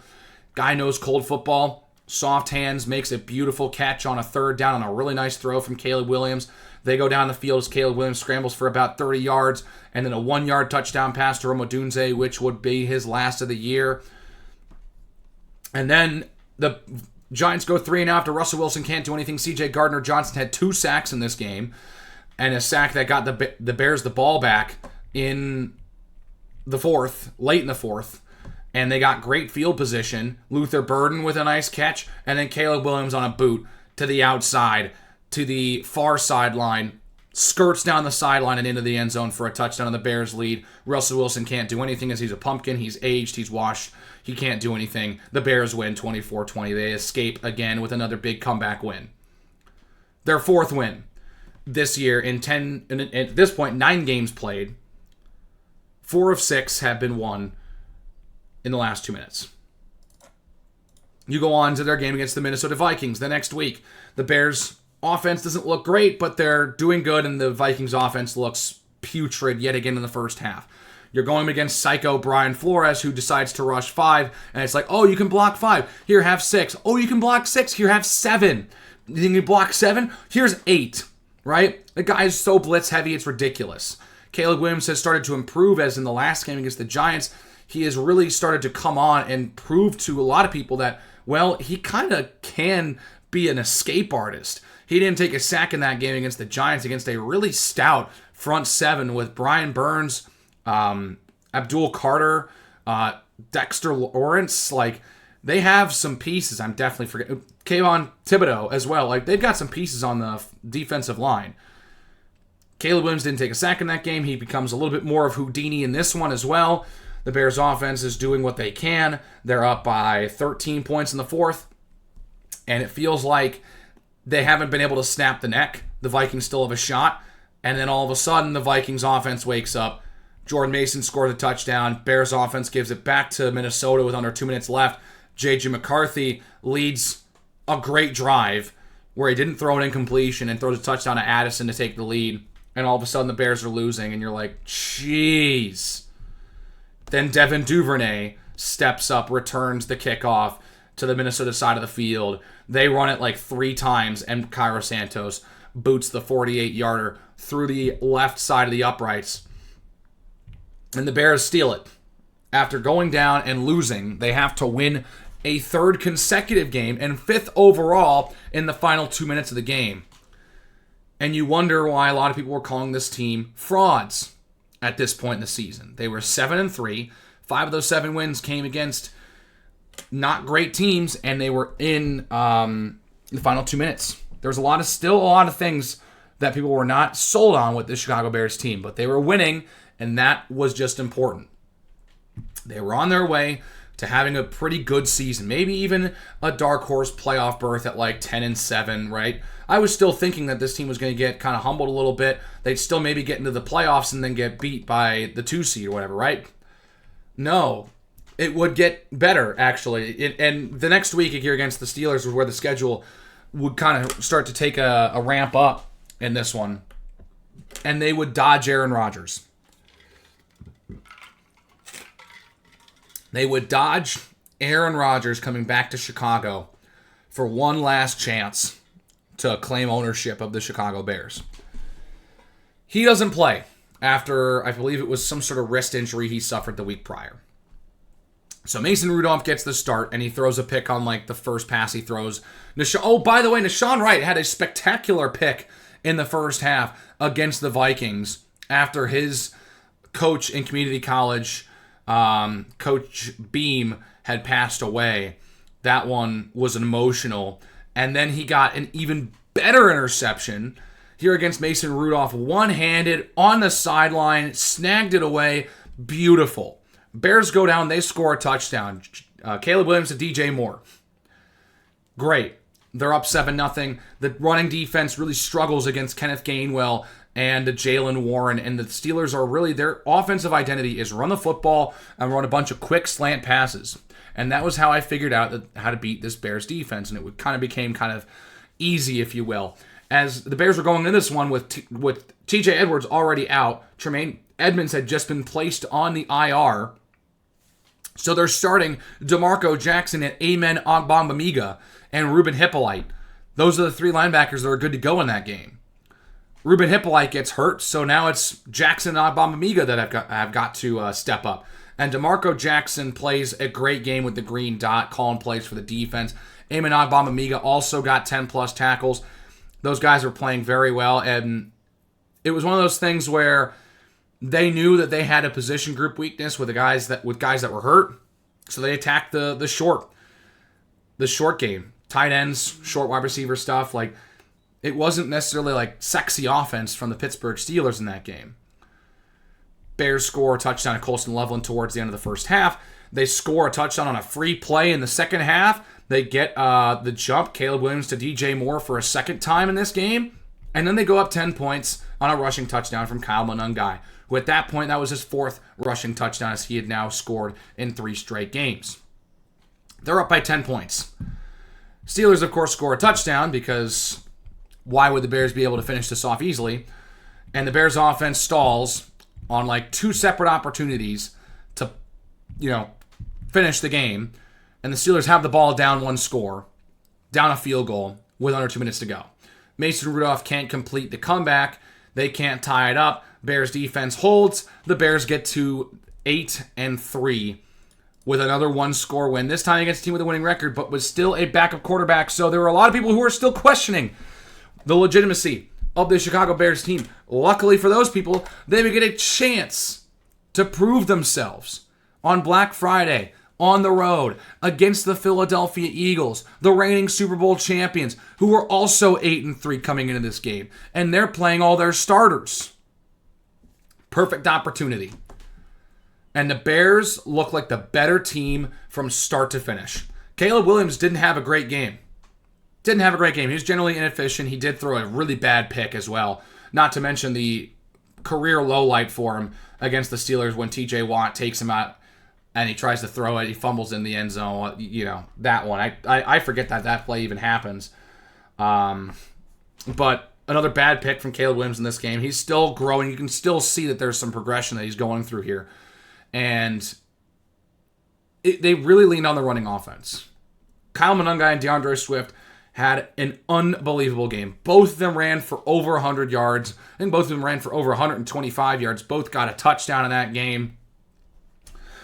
Guy knows cold football. Soft hands, makes a beautiful catch on a third down on a really nice throw from Caleb Williams. They go down the field as Caleb Williams scrambles for about 30 yards, and then a 1-yard touchdown pass to Rome Odunze, which would be his last of the year. And then the Giants go 3-and-out after Russell Wilson can't do anything. C.J. Gardner-Johnson had 2 sacks in this game, and a sack that got the Bears the ball back in the fourth, late in the fourth. And they got great field position. Luther Burden with a nice catch, and then Caleb Williams on a boot to the outside, to the far sideline, skirts down the sideline and into the end zone for a touchdown, and the Bears lead. Russell Wilson can't do anything as he's a pumpkin. He's aged. He's washed. He can't do anything. The Bears win 24-20. They escape again with another big comeback win. Their 4th win this year at this point, 9 games played. 4 of 6 have been won in the last 2 minutes. You go on to their game against the Minnesota Vikings the next week. The Bears' offense doesn't look great, but they're doing good, and the Vikings' offense looks putrid yet again in the first half. You're going against psycho Brian Flores, who decides to rush 5, and it's like, oh, you can block 5. Here, have 6. Oh, you can block 6. Here, have 7. You think you block 7? Here's 8, right? The guy is so blitz heavy, it's ridiculous. Caleb Williams has started to improve, as in the last game against the Giants. He has really started to come on and prove to a lot of people that, well, he kind of can be an escape artist. He didn't take a sack in that game against the Giants, against a really stout front 7 with Brian Burns, Abdul Carter, Dexter Lawrence. Like, they have some pieces. I'm definitely forgetting. Kayvon Thibodeau as well. Like, they've got some pieces on the defensive line. Caleb Williams didn't take a sack in that game. He becomes a little bit more of Houdini in this one as well. The Bears' offense is doing what they can. They're up by 13 points in the 4th. And it feels like they haven't been able to snap the neck. The Vikings still have a shot. And then all of a sudden, the Vikings' offense wakes up. Jordan Mason scored a touchdown. Bears' offense gives it back to Minnesota with under 2 minutes left. J.J. McCarthy leads a great drive where he didn't throw an incompletion and throws a touchdown to Addison to take the lead. And all of a sudden, the Bears are losing. And you're like, jeez. Then Devin Duvernay steps up, returns the kickoff to the Minnesota side of the field. They run it like 3 times, and Cairo Santos boots the 48-yarder through the left side of the uprights. And the Bears steal it. After going down and losing, they have to win a 3rd consecutive game and 5th overall in the final 2 minutes of the game. And you wonder why a lot of people were calling this team frauds at this point in the season. They were 7-3. 5 of those 7 wins came against not great teams, and they were in the final 2 minutes. There was still a lot of things that people were not sold on with the Chicago Bears team, but they were winning, and that was just important. They were on their way to having a pretty good season, maybe even a dark horse playoff berth at like 10-7, right? I was still thinking that this team was going to get kind of humbled a little bit. They'd still maybe get into the playoffs and then get beat by the 2 seed or whatever, right? No, it would get better, actually. And the next week here against the Steelers was where the schedule would kind of start to take a ramp up in this one. And they would dodge Aaron Rodgers. They would dodge Aaron Rodgers coming back to Chicago for one last chance to claim ownership of the Chicago Bears. He doesn't play after, I believe it was some sort of wrist injury he suffered the week prior. So Mason Rudolph gets the start, and he throws a pick on like the first pass he throws. By the way, Nashawn Wright had a spectacular pick in the first half against the Vikings after his coach in community college Coach Beam had passed away. That one was emotional. And then he got an even better interception here against Mason Rudolph, one-handed on the sideline, snagged it away. Beautiful. Bears go down, they score a touchdown. Caleb Williams to DJ Moore. Great. They're up 7-0. The running defense really struggles against Kenneth Gainwell and Jalen Warren. And the Steelers are really, their offensive identity is run the football and run a bunch of quick slant passes. And that was how I figured out how to beat this Bears defense. And it kind of became kind of easy, if you will. As the Bears were going into this one with TJ Edwards already out, Tremaine Edmonds had just been placed on the IR. So they're starting DeMarco Jackson and Amen Ogbongbemiga and Ruben Hippolyte. Those are the three linebackers that are good to go in that game. Ruben Hippolyte gets hurt, so now it's Jackson and Ogbongbemiga that have got to step up. And DeMarco Jackson plays a great game with the green dot, calling plays for the defense. Amen Ogbongbemiga also got 10-plus tackles. Those guys were playing very well, and it was one of those things where they knew that they had a position group weakness with guys that were hurt, so they attacked the short game, tight ends, short wide receiver stuff. Like, it wasn't necessarily like sexy offense from the Pittsburgh Steelers in that game. Bears score a touchdown at Colston Loveland towards the end of the first half. They score a touchdown on a free play in the second half. They get the jump, Caleb Williams to DJ Moore for a second time in this game. And then they go up 10 points on a rushing touchdown from Kyle Monungai, who at that point, that was his fourth rushing touchdown as he had now scored in 3 straight games. They're up by 10 points. Steelers, of course, score a touchdown because why would the Bears be able to finish this off easily? And the Bears offense stalls on like 2 separate opportunities to, finish the game. And the Steelers have the ball down 1 score, down a field goal with under 2 minutes to go. Mason Rudolph can't complete the comeback. They can't tie it up. Bears defense holds. The Bears get to 8-3 with another 1-score win. This time against a team with a winning record, but was still a backup quarterback. So there were a lot of people who were still questioning the legitimacy of the Chicago Bears team. Luckily for those people, they would get a chance to prove themselves on Black Friday, on the road, against the Philadelphia Eagles, the reigning Super Bowl champions, who were also 8-3 coming into this game. And they're playing all their starters. Perfect opportunity. And the Bears look like the better team from start to finish. Caleb Williams didn't have a great game. He was generally inefficient. He did throw a really bad pick as well. Not to mention the career low light for him against the Steelers when TJ Watt takes him out and he tries to throw it. He fumbles in the end zone. That one. I forget that play even happens. But another bad pick from Caleb Williams in this game. He's still growing. You can still see that there's some progression that he's going through here. And they really leaned on the running offense. Kyle Monungai and DeAndre Swift had an unbelievable game. Both of them ran for over 100 yards. I think both of them ran for over 125 yards. Both got a touchdown in that game.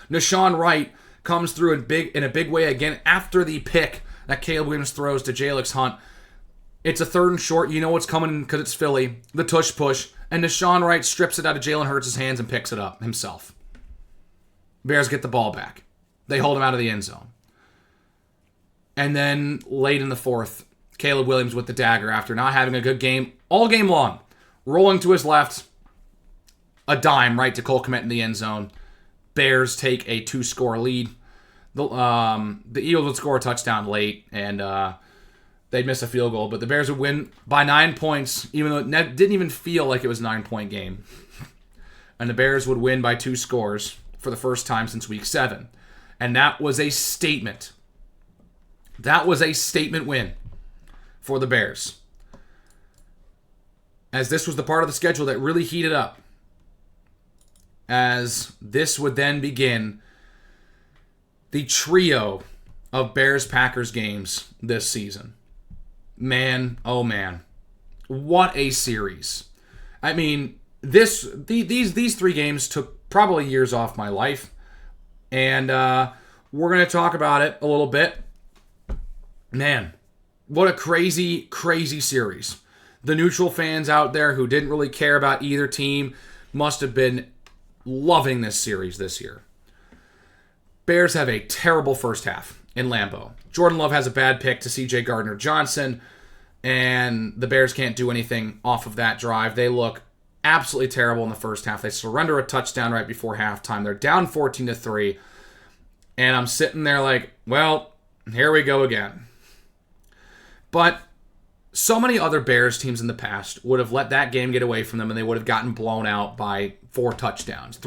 Nashawn Wright comes through in a big way again after the pick that Caleb Williams throws to Jalix Hunt. It's a 3rd and short. You know what's coming because it's Philly. The tush push. And Nashawn Wright strips it out of Jalen Hurts' hands and picks it up himself. Bears get the ball back. They hold him out of the end zone. And then late in the 4th, Caleb Williams with the dagger after not having a good game all game long. Rolling to his left. A dime right to Cole Kmet in the end zone. Bears take a 2-score lead. The Eagles would score a touchdown late, and they'd miss a field goal. But the Bears would win by 9 points, even though it didn't even feel like it was a 9-point game. And the Bears would win by 2 scores for the first time since Week 7. And that was a statement. That was a statement win for the Bears. As this was the part of the schedule that really heated up. As this would then begin the trio of Bears-Packers games this season. Man, oh man. What a series. I mean, these 3 games took probably years off my life. And we're going to talk about it a little bit. Man, what a crazy, crazy series. The neutral fans out there who didn't really care about either team must have been loving this series this year. Bears have a terrible first half in Lambeau. Jordan Love has a bad pick to C.J. Gardner-Johnson, and the Bears can't do anything off of that drive. They look absolutely terrible in the first half. They surrender a touchdown right before halftime. They're down 14-3, and I'm sitting there like, well, here we go again. But so many other Bears teams in the past would have let that game get away from them, and they would have gotten blown out by 4 touchdowns.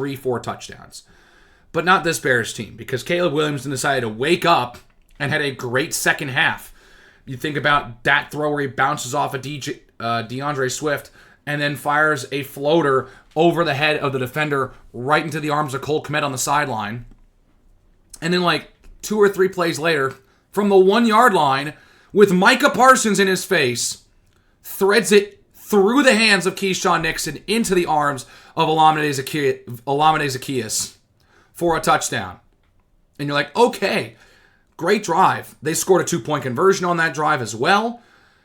But not this Bears team, because Caleb Williams decided to wake up and had a great second half. You think about that throw where he bounces off of DeAndre Swift and then fires a floater over the head of the defender right into the arms of Cole Kmet on the sideline. And then like 2 or 3 plays later, from the 1-yard line, with Micah Parsons in his face, threads it through the hands of Keyshawn Nixon into the arms of Olamide Zaccheaus for a touchdown. And you're like, okay, great drive. They scored a 2-point conversion on that drive as well.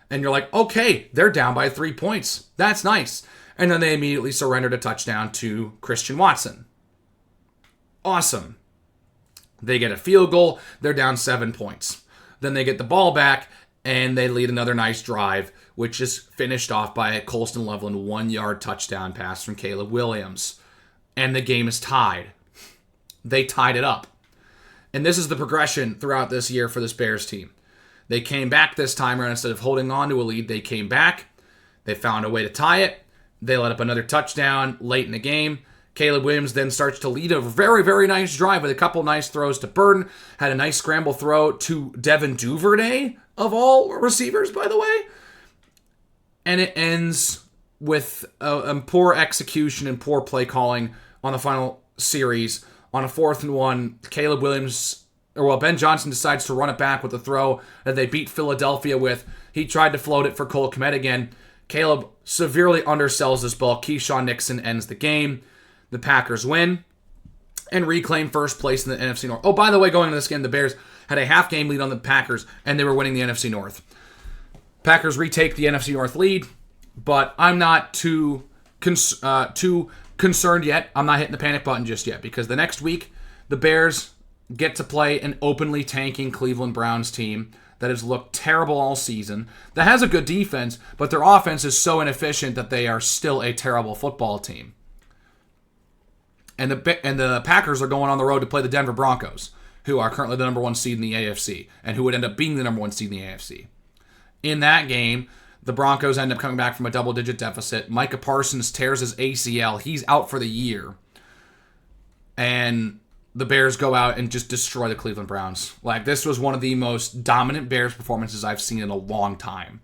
And you're like, okay, they're down by 3 points. That's nice. And then they immediately surrendered a touchdown to Christian Watson. Awesome. They get a field goal. They're down 7 points. Then they get the ball back, and they lead another nice drive, which is finished off by a Colston Loveland 1-yard touchdown pass from Caleb Williams. And the game is tied. They tied it up. And this is the progression throughout this year for this Bears team. They came back this time around. Instead of holding on to a lead, they came back. They found a way to tie it. They let up another touchdown late in the game. Caleb Williams then starts to lead a very, very nice drive with a couple nice throws to Burton. Had a nice scramble throw to Devin Duvernay, of all receivers, by the way. And it ends with a poor execution and poor play calling on the final series. On a 4th and 1, Ben Johnson decides to run it back with a throw that they beat Philadelphia with. He tried to float it for Cole Kmet again. Caleb severely undersells this ball. Keyshawn Nixon ends the game. The Packers win and reclaim first place in the NFC North. Oh, by the way, going into this game, the Bears had a half-game lead on the Packers, and they were winning the NFC North. Packers retake the NFC North lead, but I'm not too concerned yet. I'm not hitting the panic button just yet, because the next week, the Bears get to play an openly tanking Cleveland Browns team that has looked terrible all season, that has a good defense, but their offense is so inefficient that they are still a terrible football team. And the Packers are going on the road to play the Denver Broncos, who are currently the number 1 seed in the AFC, and who would end up being the number 1 seed in the AFC. In that game, the Broncos end up coming back from a double-digit deficit. Micah Parsons tears his ACL. He's out for the year. And the Bears go out and just destroy the Cleveland Browns. Like, this was one of the most dominant Bears performances I've seen in a long time.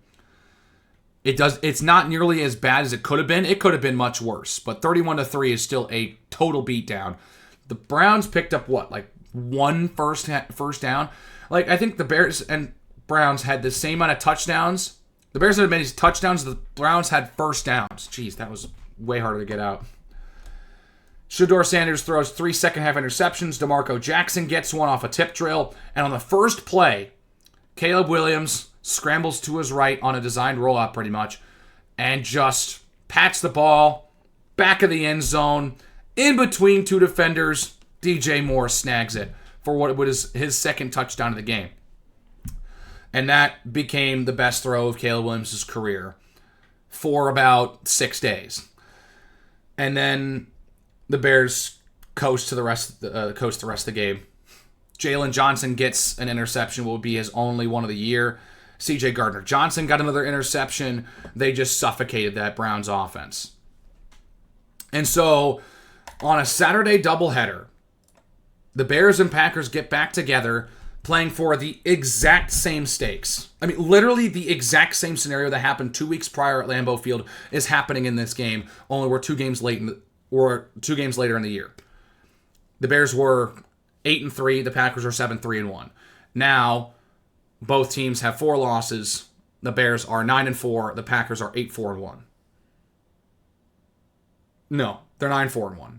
It's not nearly as bad as it could have been. It could have been much worse. But 31-3 is still a total beatdown. The Browns picked up what? Like one first down? Like, I think the Bears and Browns had the same amount of touchdowns. The Bears had many touchdowns. The Browns had first downs. Jeez, that was way harder to get out. Shedeur Sanders throws 3 second-half interceptions. DeMarco Jackson gets one off a tip drill. And on the first play, Caleb Williams scrambles to his right on a designed rollout pretty much and just pats the ball back of the end zone in between 2 defenders. DJ Moore snags it for what was his second touchdown of the game. And that became the best throw of Caleb Williams' career for about 6 days. And then the Bears coast the rest of the game. Jalen Johnson gets an interception, will be his only one of the year. C.J. Gardner-Johnson got another interception. They just suffocated that Browns offense. And so, on a Saturday doubleheader, the Bears and Packers get back together playing for the exact same stakes. I mean, literally the exact same scenario that happened 2 weeks prior at Lambeau Field is happening in this game, only we're 2 games later in the year. The Bears were 8-3, the Packers are 7-3-1. Now, both teams have 4 losses. The Bears are 9-4. The Packers are 8-4-1. No, they're 9-4-1.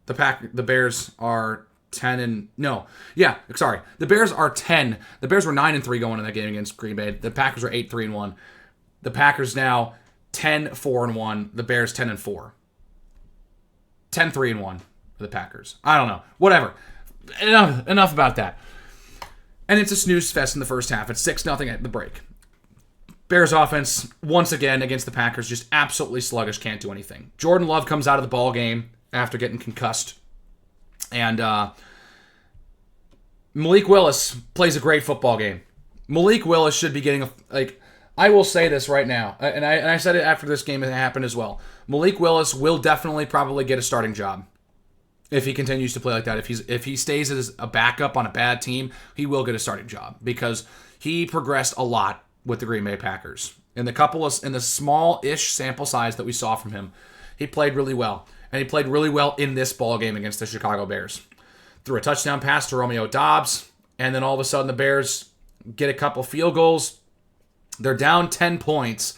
The Bears are 10 and no. Yeah, sorry. The Bears are 10. The Bears were 9-3 going in that game against Green Bay. The Packers are 8-3-1. The Packers now 10-4-1. The Bears 10-4. 10-3-1 for the Packers. I don't know. Whatever. enough about that. And it's a snooze fest in the first half. It's 6-0 at the break. Bears offense, once again, against the Packers, just absolutely sluggish, can't do anything. Jordan Love comes out of the ball game after getting concussed. And Malik Willis plays a great football game. Malik Willis should be getting I will say this right now, and I said it after this game happened as well. Malik Willis will definitely probably get a starting job if he continues to play like that. If he stays as a backup on a bad team, he will get a starting job because he progressed a lot with the Green Bay Packers. In the small-ish sample size that we saw from him, he played really well. And he played really well in this ball game against the Chicago Bears. Threw a touchdown pass to Romeo Doubs, and then all of a sudden the Bears get a couple field goals. They're down 10 points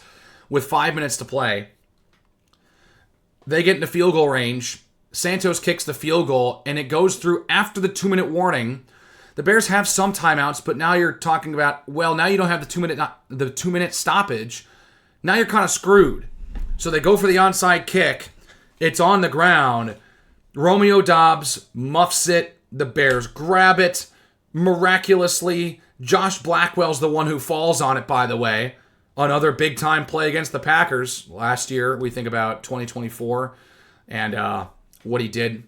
with 5 minutes to play. They get into field goal range. Santos kicks the field goal, and it goes through after the 2-minute warning. The Bears have some timeouts, but now you're talking about, well, now you don't have the 2-minute stoppage. Now you're kind of screwed. So they go for the onside kick. It's on the ground. Romeo Doubs muffs it. The Bears grab it. Miraculously, Josh Blackwell's the one who falls on it, by the way. Another big-time play against the Packers. Last year, we think about 2024 and what he did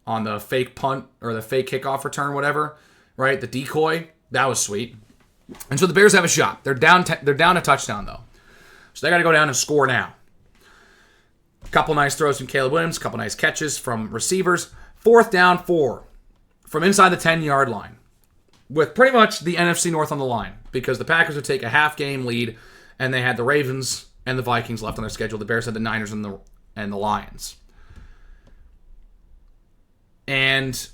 on the fake punt or the fake kickoff return, whatever. Right, the decoy, that was sweet. And so the Bears have a shot. They're down a touchdown, though. So they got to go down and score now. A couple nice throws from Caleb Williams, a couple nice catches from receivers. 4th down 4 from inside the 10-yard line with pretty much the NFC North on the line because the Packers would take a half-game lead, and they had the Ravens and the Vikings left on their schedule. The Bears had the Niners and the Lions. And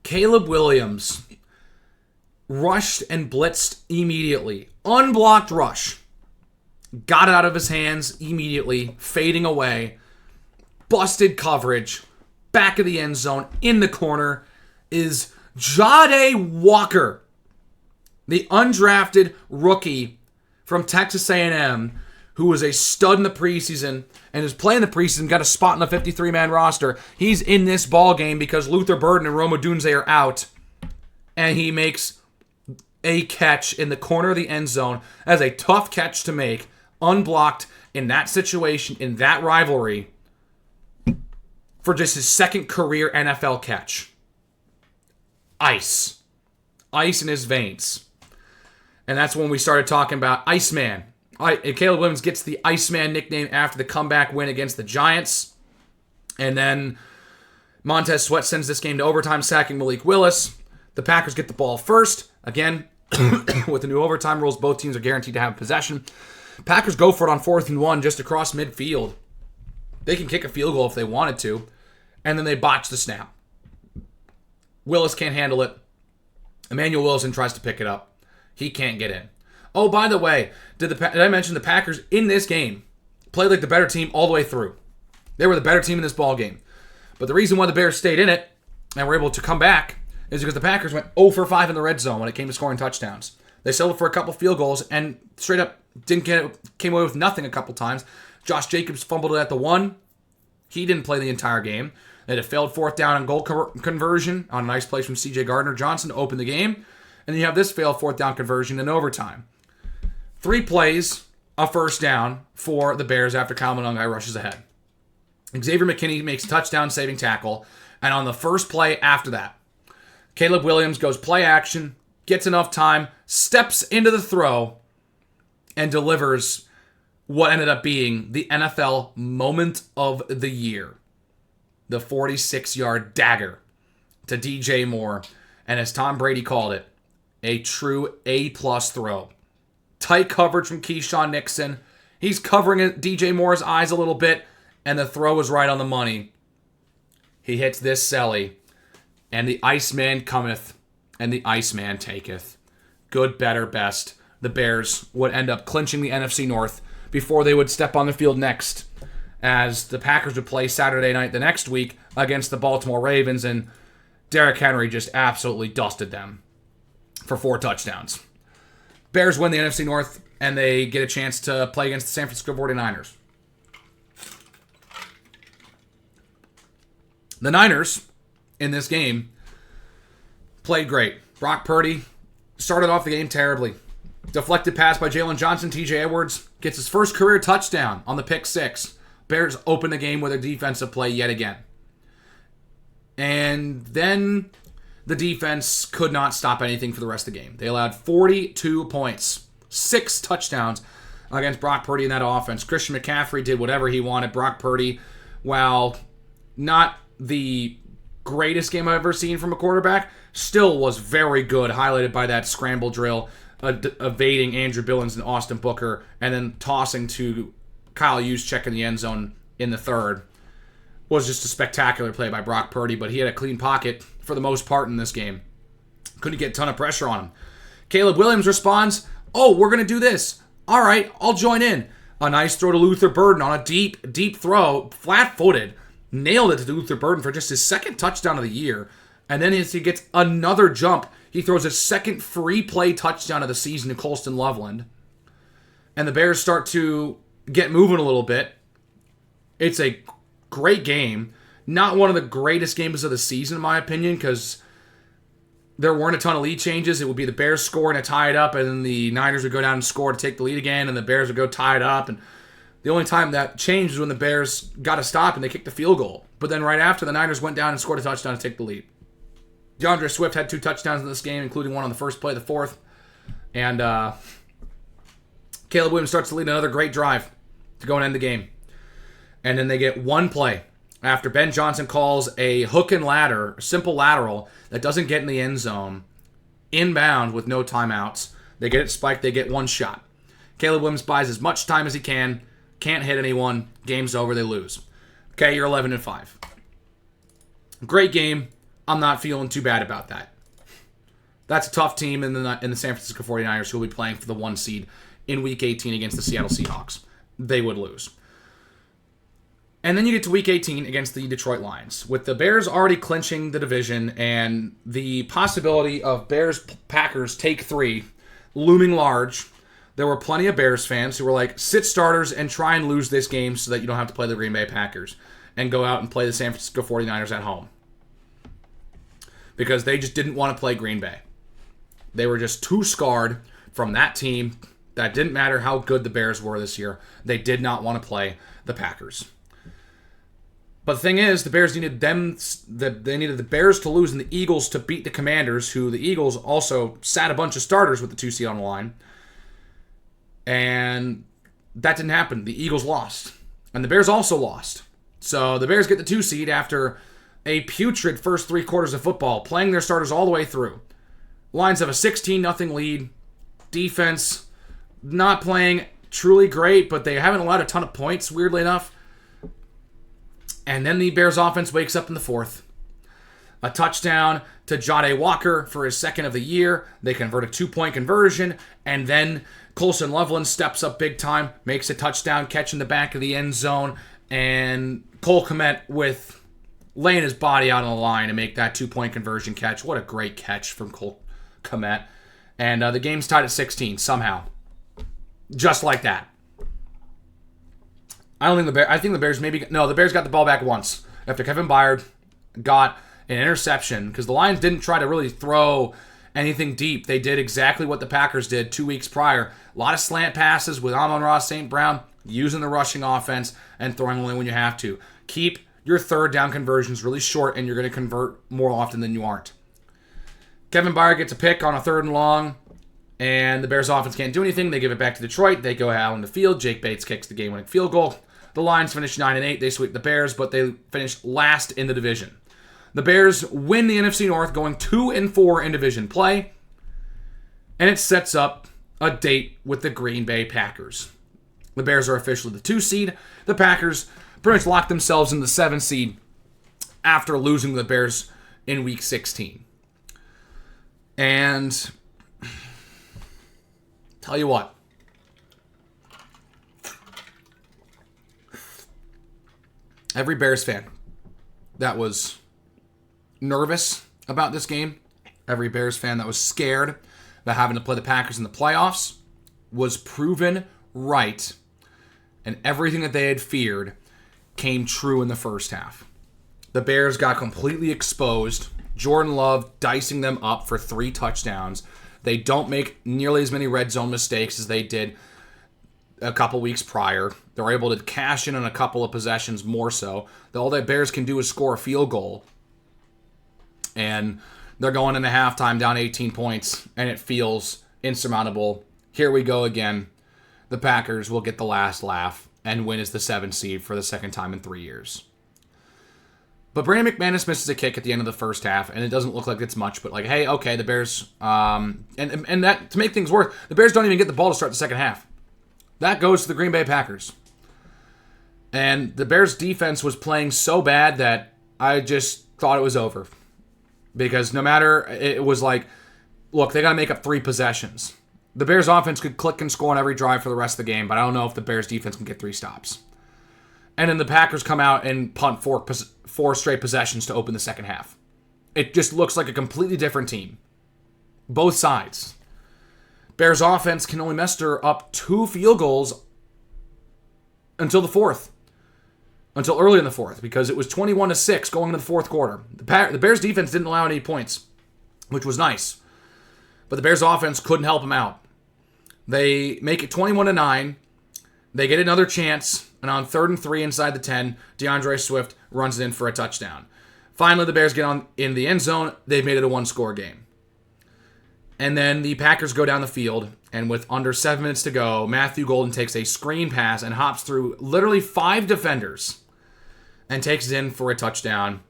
Caleb Williams rushed and blitzed immediately. Unblocked rush. Got it out of his hands immediately, fading away. Busted coverage. Back of the end zone. In the corner is Jahdae Walker, the undrafted rookie from Texas A&M, who was a stud in the preseason and is playing the preseason, got a spot in the 53-man roster. He's in this ball game because Luther Burden and Rome Odunze are out, and he makes a catch in the corner of the end zone as a tough catch to make, unblocked in that situation, in that rivalry, for just his second career NFL catch. Ice in his veins. And that's when we started talking about Iceman. Caleb Williams gets the Iceman nickname after the comeback win against the Giants. And then Montez Sweat sends this game to overtime, sacking Malik Willis. The Packers get the ball first. Again, with the new overtime rules, both teams are guaranteed to have possession. Packers go for it on 4th and 1 just across midfield. They can kick a field goal if they wanted to. And then they botch the snap. Willis can't handle it. Emmanuel Wilson tries to pick it up. He can't get in. Oh, by the way, did I mention the Packers in this game played like the better team all the way through? They were the better team in this ball game. But the reason why the Bears stayed in it and were able to come back is because the Packers went 0 for 5 in the red zone when it came to scoring touchdowns. They settled for a couple field goals and straight up came away with nothing a couple times. Josh Jacobs fumbled it at the 1. He didn't play the entire game. They had a failed 4th down and goal conversion on a nice play from C.J. Gardner-Johnson to open the game. And then you have this failed 4th down conversion in overtime. 3 plays, a first down for the Bears after Kyle Monangai rushes ahead. Xavier McKinney makes a touchdown-saving tackle. And on the first play after that, Caleb Williams goes play action, gets enough time, steps into the throw, and delivers what ended up being the NFL moment of the year. The 46-yard dagger to DJ Moore. And as Tom Brady called it, a true A-plus throw. Tight coverage from Keyshawn Nixon. He's covering DJ Moore's eyes a little bit, and the throw was right on the money. He hits this celly, and the Iceman cometh, and the Iceman taketh. Good, better, best. The Bears would end up clinching the NFC North before they would step on the field next, as the Packers would play Saturday night the next week against the Baltimore Ravens, and Derrick Henry just absolutely dusted them for 4 touchdowns. Bears win the NFC North, and they get a chance to play against the San Francisco 49ers. The Niners in this game played great. Brock Purdy started off the game terribly. Deflected pass by Jalen Johnson. TJ Edwards gets his first career touchdown on the pick six. Bears open the game with a defensive play yet again. And then the defense could not stop anything for the rest of the game. They allowed 42 points, 6 touchdowns against Brock Purdy in that offense. Christian McCaffrey did whatever he wanted. Brock Purdy, while not the greatest game I've ever seen from a quarterback, still was very good, highlighted by that scramble drill, evading Andrew Billings and Austin Booker, and then tossing to Kyle Juszczyk in the end zone in the third. Was just a spectacular play by Brock Purdy, but he had a clean pocket for the most part in this game. Couldn't get a ton of pressure on him. Caleb Williams responds, "Oh, we're going to do this. All right, I'll join in." A nice throw to Luther Burden on a deep throw, flat-footed. Nailed it to Luther Burden for just his second touchdown of the year. And then as he gets another jump, he throws a second free play touchdown of the season to Colston Loveland. And the Bears start to get moving a little bit. It's a great game. Not one of the greatest games of the season, in my opinion, because there weren't a ton of lead changes. It would be the Bears scoring to tie it up, and then the Niners would go down and score to take the lead again, and the Bears would go tie it up. And the only time that changed was when the Bears got a stop and they kicked the field goal. But then right after, the Niners went down and scored a touchdown to take the lead. DeAndre Swift had 2 touchdowns in this game, including one on the first play, the fourth. And Caleb Williams starts to lead another great drive to go and end the game. And then they get one play after Ben Johnson calls a hook and ladder, a simple lateral that doesn't get in the end zone, inbound with no timeouts. They get it spiked, they get one shot. Caleb Williams buys as much time as he can, can't hit anyone, game's over, they lose. Okay, you're 11-5. Great game. I'm not feeling too bad about that. That's a tough team in the San Francisco 49ers who will be playing for the 1 seed in Week 18 against the Seattle Seahawks. They would lose. And then you get to Week 18 against the Detroit Lions. With the Bears already clinching the division and the possibility of Bears-Packers take 3 looming large, there were plenty of Bears fans who were like, sit starters and try and lose this game so that you don't have to play the Green Bay Packers and go out and play the San Francisco 49ers at home. Because they just didn't want to play Green Bay. They were just too scarred from that team. That didn't matter how good the Bears were this year. They did not want to play the Packers. But the thing is, the Bears needed they needed the Bears to lose and the Eagles to beat the Commanders, who the Eagles also sat a bunch of starters with the 2 seed on the line. And that didn't happen. The Eagles lost. And the Bears also lost. So the Bears get the 2 seed after a putrid first 3 quarters of football, playing their starters all the way through. Lions have a 16-0 lead. Defense not playing truly great, but they haven't allowed a ton of points, weirdly enough. And then the Bears offense wakes up in the 4th. A touchdown to Jahdae Walker for his 2nd of the year. They convert a 2-point conversion. And then Colston Loveland steps up big time, makes a touchdown catch in the back of the end zone. And Cole Kmet with laying his body out on the line to make that 2-point conversion catch. What a great catch from Cole Kmet. And the game's tied at 16 somehow. Just like that. I think the Bears the Bears got the ball back once after Kevin Byard got an interception because the Lions didn't try to really throw anything deep. They did exactly what the Packers did 2 weeks prior. A lot of slant passes with Amon-Ra St. Brown using the rushing offense and throwing only when you have to. Keep your 3rd down conversions really short and you're going to convert more often than you aren't. Kevin Byard gets a pick on a 3rd and long. And the Bears offense can't do anything. They give it back to Detroit. They go out on the field. Jake Bates kicks the game-winning field goal. The Lions finish 9-8. They sweep the Bears, but they finish last in the division. The Bears win the NFC North, going 2-4 in division play. And it sets up a date with the Green Bay Packers. The Bears are officially the 2 seed. The Packers pretty much locked themselves in the 7 seed after losing the Bears in Week 16. And tell you what, every Bears fan that was nervous about this game, every Bears fan that was scared about having to play the Packers in the playoffs, was proven right, and everything that they had feared came true in the first half. The Bears got completely exposed. Jordan Love dicing them up for 3 touchdowns. They don't make nearly as many red zone mistakes as they did a couple weeks prior. They're able to cash in on a couple of possessions more so. All that Bears can do is score a field goal. And they're going into halftime down 18 points, and it feels insurmountable. Here we go again. The Packers will get the last laugh and win as the 7th seed for the second time in 3 years. But Brandon McManus misses a kick at the end of the first half, and it doesn't look like it's much, but like, hey, okay, the Bears, and that, to make things worse, the Bears don't even get the ball to start the second half. That goes to the Green Bay Packers. And the Bears defense was playing so bad that I just thought it was over. Because no matter, it was like, look, they got to make up 3 possessions. The Bears offense could click and score on every drive for the rest of the game, but I don't know if the Bears defense can get 3 stops. And then the Packers come out and punt 4 straight possessions to open the second half. It just looks like a completely different team. Both sides. Bears offense can only muster up 2 field goals until the 4th. Until early in the 4th, because it was 21-6 going into the 4th quarter. The Bears defense didn't allow any points, which was nice. But the Bears offense couldn't help them out. They make it 21-9. They get another chance, and on 3rd and 3 inside the 10, DeAndre Swift runs it in for a touchdown. Finally, the Bears get in the end zone. They've made it a 1-score game. And then the Packers go down the field, and with under 7 minutes to go, Matthew Golden takes a screen pass and hops through literally 5 defenders and takes it in for a touchdown.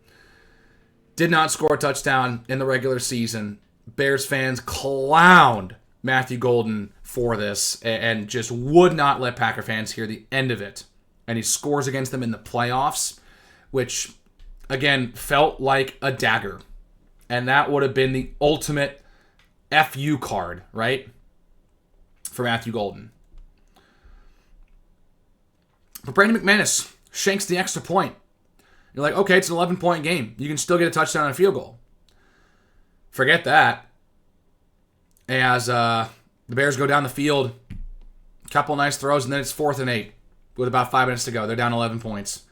Did not score a touchdown in the regular season. Bears fans clowned Matthew Golden for this and just would not let Packer fans hear the end of it. And he scores against them in the playoffs, which, again, felt like a dagger. And that would have been the ultimate FU card, right? For Matthew Golden. But Brandon McManus shanks the extra point. You're like, okay, it's an 11-point game. You can still get a touchdown and a field goal. Forget that. As the Bears go down the field, a couple nice throws, and then it's 4th and 8 with about 5 minutes to go. They're down 11 points.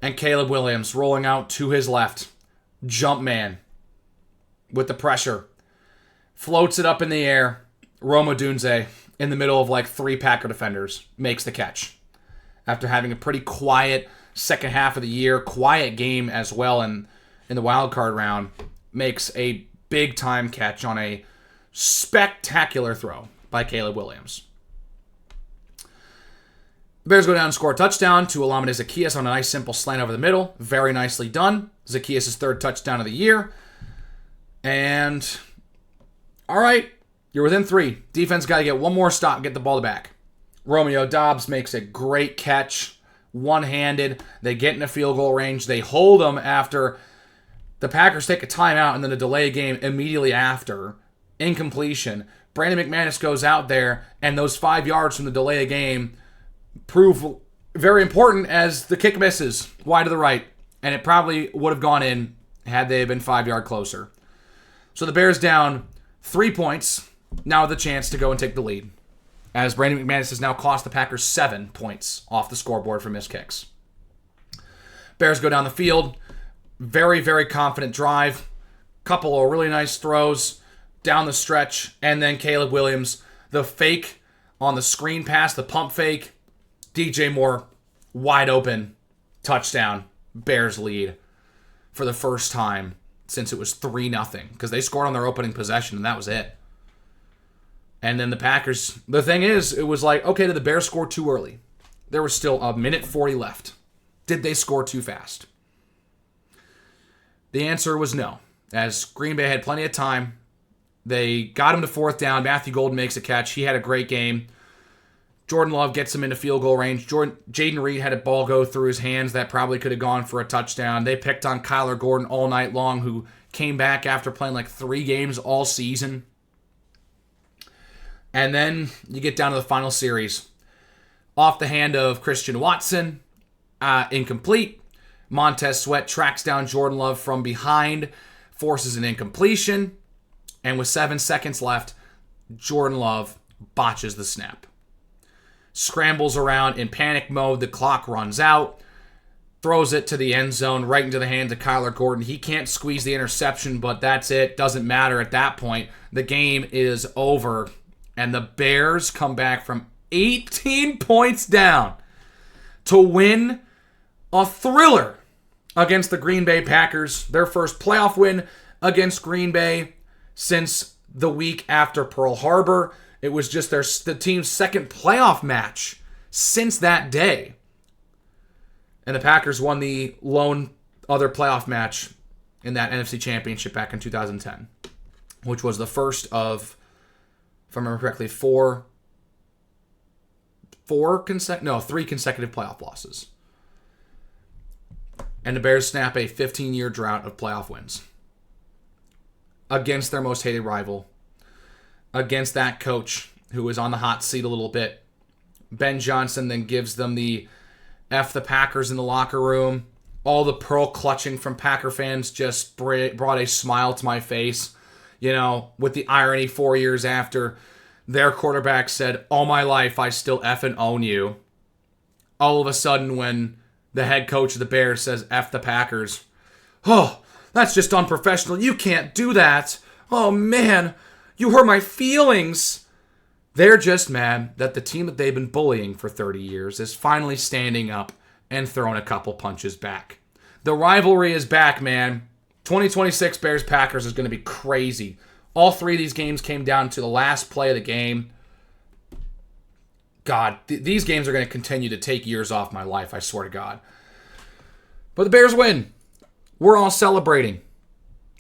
And Caleb Williams rolling out to his left. Jump man with the pressure. Floats it up in the air. Rome Odunze, in the middle of like 3 Packer defenders, makes the catch. After having a pretty quiet second half of the year, quiet game as well in the wild card round, makes a big-time catch on a spectacular throw by Caleb Williams. The Bears go down and score a touchdown to Olamide Zaccheaus on a nice simple slant over the middle. Very nicely done. Zaccheaus' 3rd touchdown of the year. And all right, you're within 3. Defense got to get one more stop and get the ball back. Romeo Doubs makes a great catch, one-handed. They get in a field goal range. They hold them after the Packers take a timeout and then a delay game immediately after. Incompletion. Brandon McManus goes out there, and those 5 yards from the delay of game prove very important as the kick misses wide to the right. And it probably would have gone in had they been 5 yards closer. So the Bears down 3 points, now with a chance to go and take the lead, as Brandon McManus has now cost the Packers 7 points off the scoreboard for missed kicks. Bears go down the field, very, very confident drive, couple of really nice throws down the stretch, and then Caleb Williams, the fake on the screen pass, the pump fake, DJ Moore, wide open, touchdown, Bears lead for the first time since it was 3-0, because they scored on their opening possession, and that was it. And then the Packers, the thing is, it was like, okay, did the Bears score too early? There was still a minute 40 left. Did they score too fast? The answer was no, as Green Bay had plenty of time. They got him to 4th down. Matthew Golden makes a catch. He had a great game. Jordan Love gets him into field goal range. Jaden Reed had a ball go through his hands that probably could have gone for a touchdown. They picked on Kyler Gordon all night long, who came back after playing like 3 games all season. And then you get down to the final series. Off the hand of Christian Watson, incomplete. Montez Sweat tracks down Jordan Love from behind, forces an incompletion, and with 7 seconds left, Jordan Love botches the snap. Scrambles around in panic mode, the clock runs out. throws it to the end zone, right into the hands of Kyler Gordon. He can't squeeze the interception, but that's it. Doesn't matter at that point. The game is over, and the Bears come back from 18 points down to win a thriller against the Green Bay Packers. Their first playoff win against Green Bay since the week after Pearl Harbor. It was just the team's second playoff match since that day. And the Packers won the lone other playoff match in that NFC Championship back in 2010, which was the first of, if I remember correctly, three consecutive playoff losses. And the Bears snap a 15-year drought of playoff wins against their most hated rival, against that coach who is on the hot seat a little bit. Ben Johnson then gives them the F the Packers in the locker room. All the pearl clutching from Packer fans just brought a smile to my face. You know, with the irony 4 years after their quarterback said, "All my life I still effing own you." All of a sudden when the head coach of the Bears says F the Packers, "Oh, that's just unprofessional. You can't do that. Oh man, you hurt my feelings." They're just mad that the team that they've been bullying for 30 years is finally standing up and throwing a couple punches back. The rivalry is back, man. 2026 Bears-Packers is going to be crazy. All three of these games came down to the last play of the game. God, these games are going to continue to take years off my life, I swear to God. But the Bears win. We're all celebrating.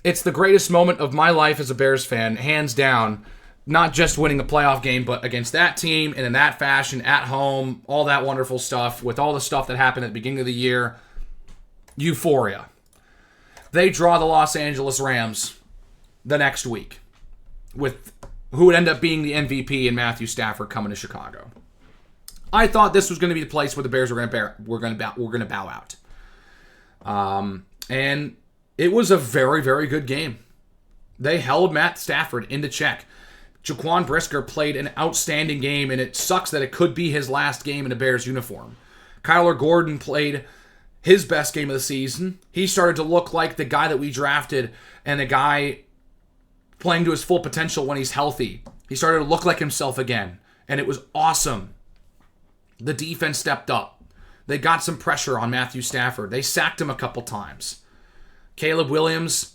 It's the greatest moment of my life as a Bears fan, hands down. Not just winning a playoff game, but against that team and in that fashion, at home, all that wonderful stuff, with all the stuff that happened at the beginning of the year. Euphoria. They draw the Los Angeles Rams the next week, with who would end up being the MVP and Matthew Stafford coming to Chicago. I thought this was going to be the place where the Bears were going to bow out. And it was a very, very good game. They held Matt Stafford into check. Jaquan Brisker played an outstanding game, and it sucks that it could be his last game in a Bears uniform. Kyler Gordon played his best game of the season. He started to look like the guy that we drafted and the guy playing to his full potential when he's healthy. He started to look like himself again, and it was awesome. The defense stepped up. They got some pressure on Matthew Stafford. They sacked him a couple times. Caleb Williams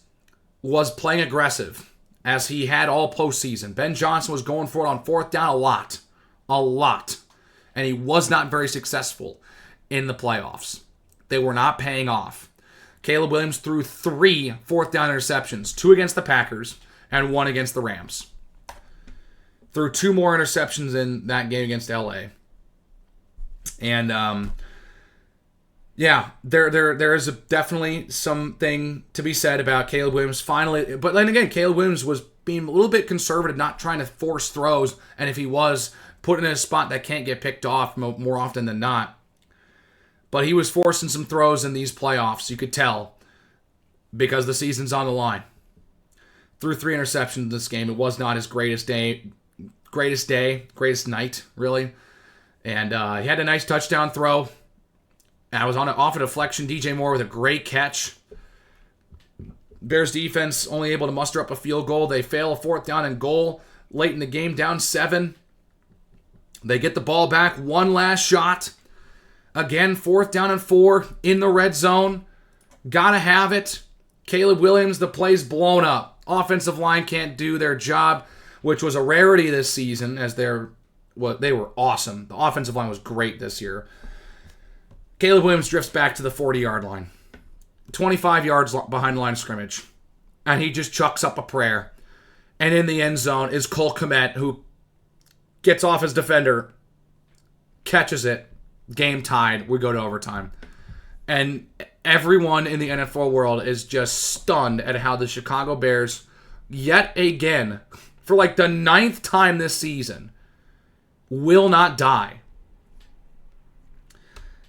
was playing aggressive, as he had all postseason. Ben Johnson was going for it on fourth down a lot. And he was not very successful in the playoffs. They were not paying off. Caleb Williams threw 3 fourth down interceptions, 2 against the Packers and 1 against the Rams. Threw 2 more interceptions in that game against LA. And yeah, there is definitely something to be said about Caleb Williams finally. But then again, Caleb Williams was being a little bit conservative, not trying to force throws. And if he was, put in a spot that can't get picked off more often than not. But he was forcing some throws in these playoffs, you could tell, because the season's on the line. Threw 3 interceptions in this game. It was not his greatest night, really. And he had a nice touchdown throw. And I was off a deflection. DJ Moore with a great catch. Bears defense only able to muster up a field goal. They fail a 4th down and goal late in the game, down 7. They get the ball back. One last shot. Again, 4th down and 4 in the red zone. Gotta have it. Caleb Williams, the play's blown up. Offensive line can't do their job, which was a rarity this season, as they were awesome. The offensive line was great this year. Caleb Williams drifts back to the 40-yard line. 25 yards behind the line of scrimmage. And he just chucks up a prayer. And in the end zone is Cole Kmet, who gets off his defender, catches it, game tied, we go to overtime. And everyone in the NFL world is just stunned at how the Chicago Bears, yet again, for like the 9th time this season, will not die.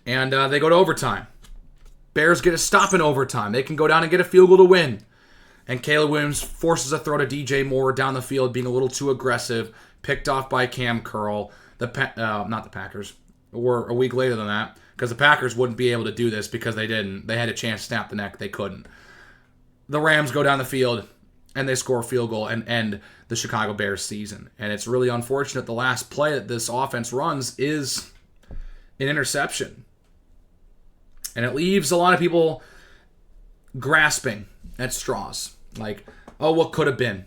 And they go to overtime. Bears get a stop in overtime. They can go down and get a field goal to win. And Caleb Williams forces a throw to DJ Moore down the field, being a little too aggressive. Picked off by Cam Curl. Not the Packers. Or a week later than that. because the Packers wouldn't be able to do this because they didn't. They had a chance to snap the neck. They couldn't. The Rams go down the field, and they score a field goal and end the Chicago Bears season. And it's really unfortunate the last play that this offense runs is an interception. And it leaves a lot of people grasping at straws. Like, oh, what could have been?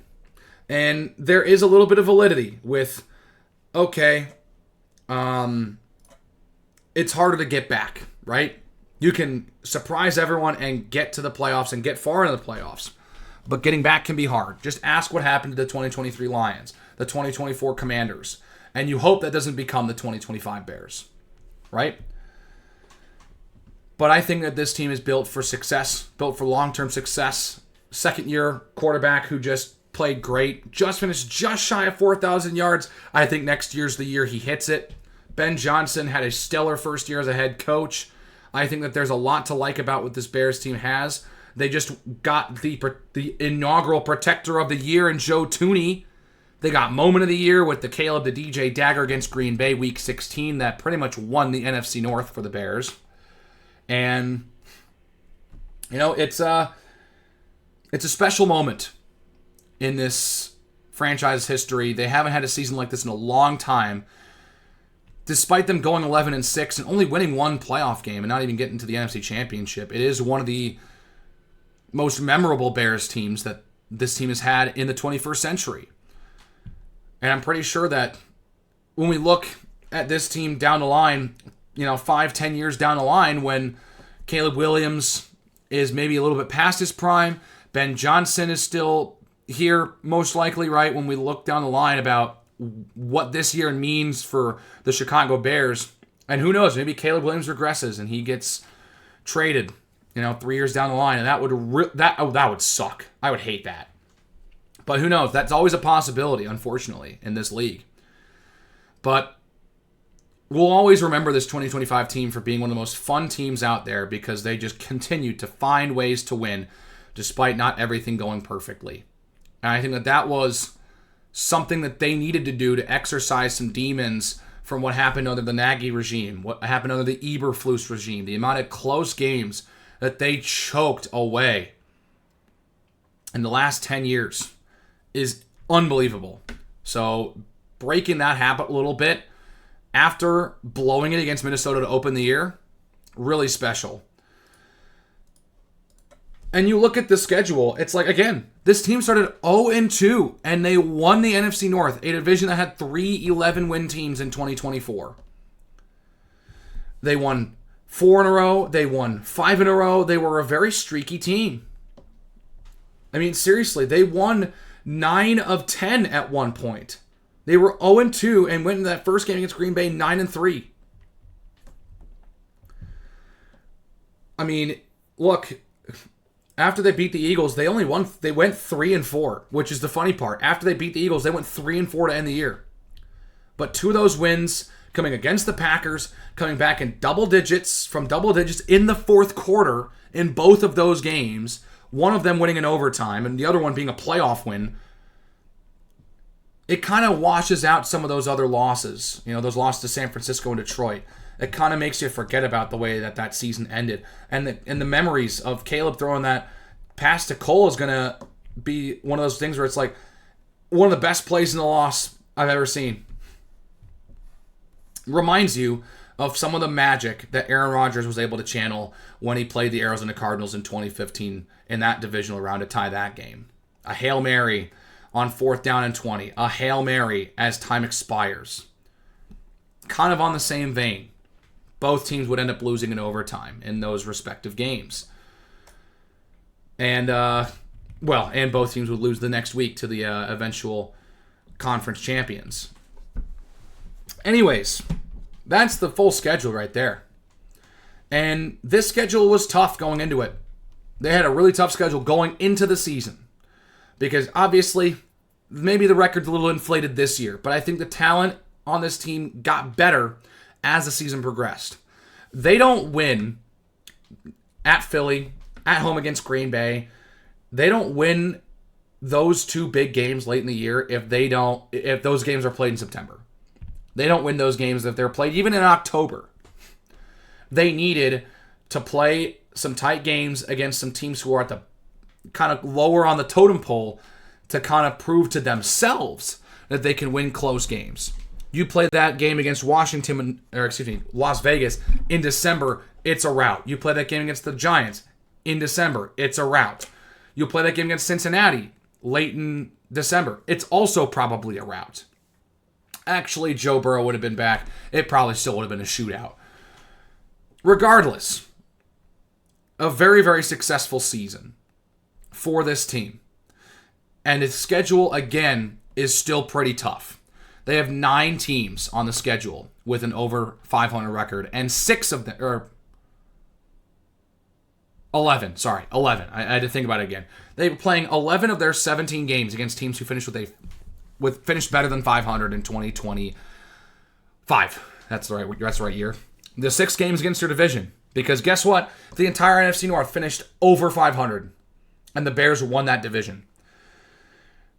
And there is a little bit of validity with, okay, it's harder to get back, right? You can surprise everyone and get to the playoffs and get far into the playoffs. But getting back can be hard. Just ask what happened to the 2023 Lions, the 2024 Commanders, and you hope that doesn't become the 2025 Bears, right? But I think that this team is built for success, built for long-term success. Second-year quarterback who just played great, just finished just shy of 4,000 yards. I think next year's the year he hits it. Ben Johnson had a stellar first year as a head coach. I think that there's a lot to like about what this Bears team has. They just got the inaugural protector of the year in Joe Thuney. They got moment of the year with the Caleb the DJ dagger against Green Bay week 16 that pretty much won the NFC North for the Bears. And, you know, it's a special moment in this franchise's history. They haven't had a season like this in a long time. Despite them going 11-6 and only winning one playoff game and not even getting to the NFC Championship, it is one of the most memorable Bears teams that this team has had in the 21st century. And I'm pretty sure that when we look at this team down the line, 5-10 years down the line, when Caleb Williams is maybe a little bit past his prime, Ben Johnson is still here, most likely, right? When we look down the line about what this year means for the Chicago Bears, and who knows, maybe Caleb Williams regresses and he gets traded, 3 years down the line, and that would suck. I would hate that. But who knows? That's always a possibility, unfortunately, in this league. But we'll always remember this 2025 team for being one of the most fun teams out there because they just continue to find ways to win despite not everything going perfectly. And I think that was something that they needed to do to exercise some demons from what happened under the Nagy regime, what happened under the Eberflus regime, the amount of close games that they choked away in the last 10 years is unbelievable. So breaking that habit a little bit after blowing it against Minnesota to open the year, really special. And you look at the schedule, it's like, again, this team started 0-2, and they won the NFC North, a division that had 3 11-win teams in 2024. They won 4 in a row. They won 5 in a row. They were a very streaky team. I mean, seriously, they won 9 of 10 at one point. They were 0-2 and went into that first game against Green Bay 9-3. I mean, look, after they beat the Eagles, they went 3-4, which is the funny part. After they beat the Eagles, they went 3-4 to end the year. But 2 of those wins coming against the Packers, coming back in double digits in the fourth quarter in both of those games, one of them winning in overtime and the other one being a playoff win. It kind of washes out some of those other losses, those losses to San Francisco and Detroit. It kind of makes you forget about the way that season ended. And the memories of Caleb throwing that pass to Cole is going to be one of those things where it's like one of the best plays in the loss I've ever seen. Reminds you of some of the magic that Aaron Rodgers was able to channel when he played the Arizona Cardinals in 2015 in that divisional round to tie that game. A Hail Mary on 4th down and 20. A Hail Mary as time expires. Kind of on the same vein. Both teams would end up losing in overtime in those respective games. And both teams would lose the next week to the eventual conference champions. Anyways, that's the full schedule right there. And this schedule was tough going into it. They had a really tough schedule going into the season. Because obviously, maybe the record's a little inflated this year, but I think the talent on this team got better as the season progressed. They don't win at Philly, at home against Green Bay. They don't win those 2 big games late in the year if those games are played in September. They don't win those games if they're played even in October. They needed to play some tight games against some teams who are at the kind of lower on the totem pole to kind of prove to themselves that they can win close games. You play that game against Las Vegas in December, it's a rout. You play that game against the Giants in December, it's a rout. You play that game against Cincinnati late in December, it's also probably a rout. Actually, Joe Burrow would have been back. It probably still would have been a shootout. Regardless, a very, very successful season for this team. And its schedule, again, is still pretty tough. They have 9 teams on the schedule with an over 500 record, and 6 of them, or 11, sorry, 11. I had to think about it again. They were playing 11 of their 17 games against teams who finished finished better than 500 in 2025. That's the right year. The 6 games against their division. Because guess what? The entire NFC North finished over 500. And the Bears won that division.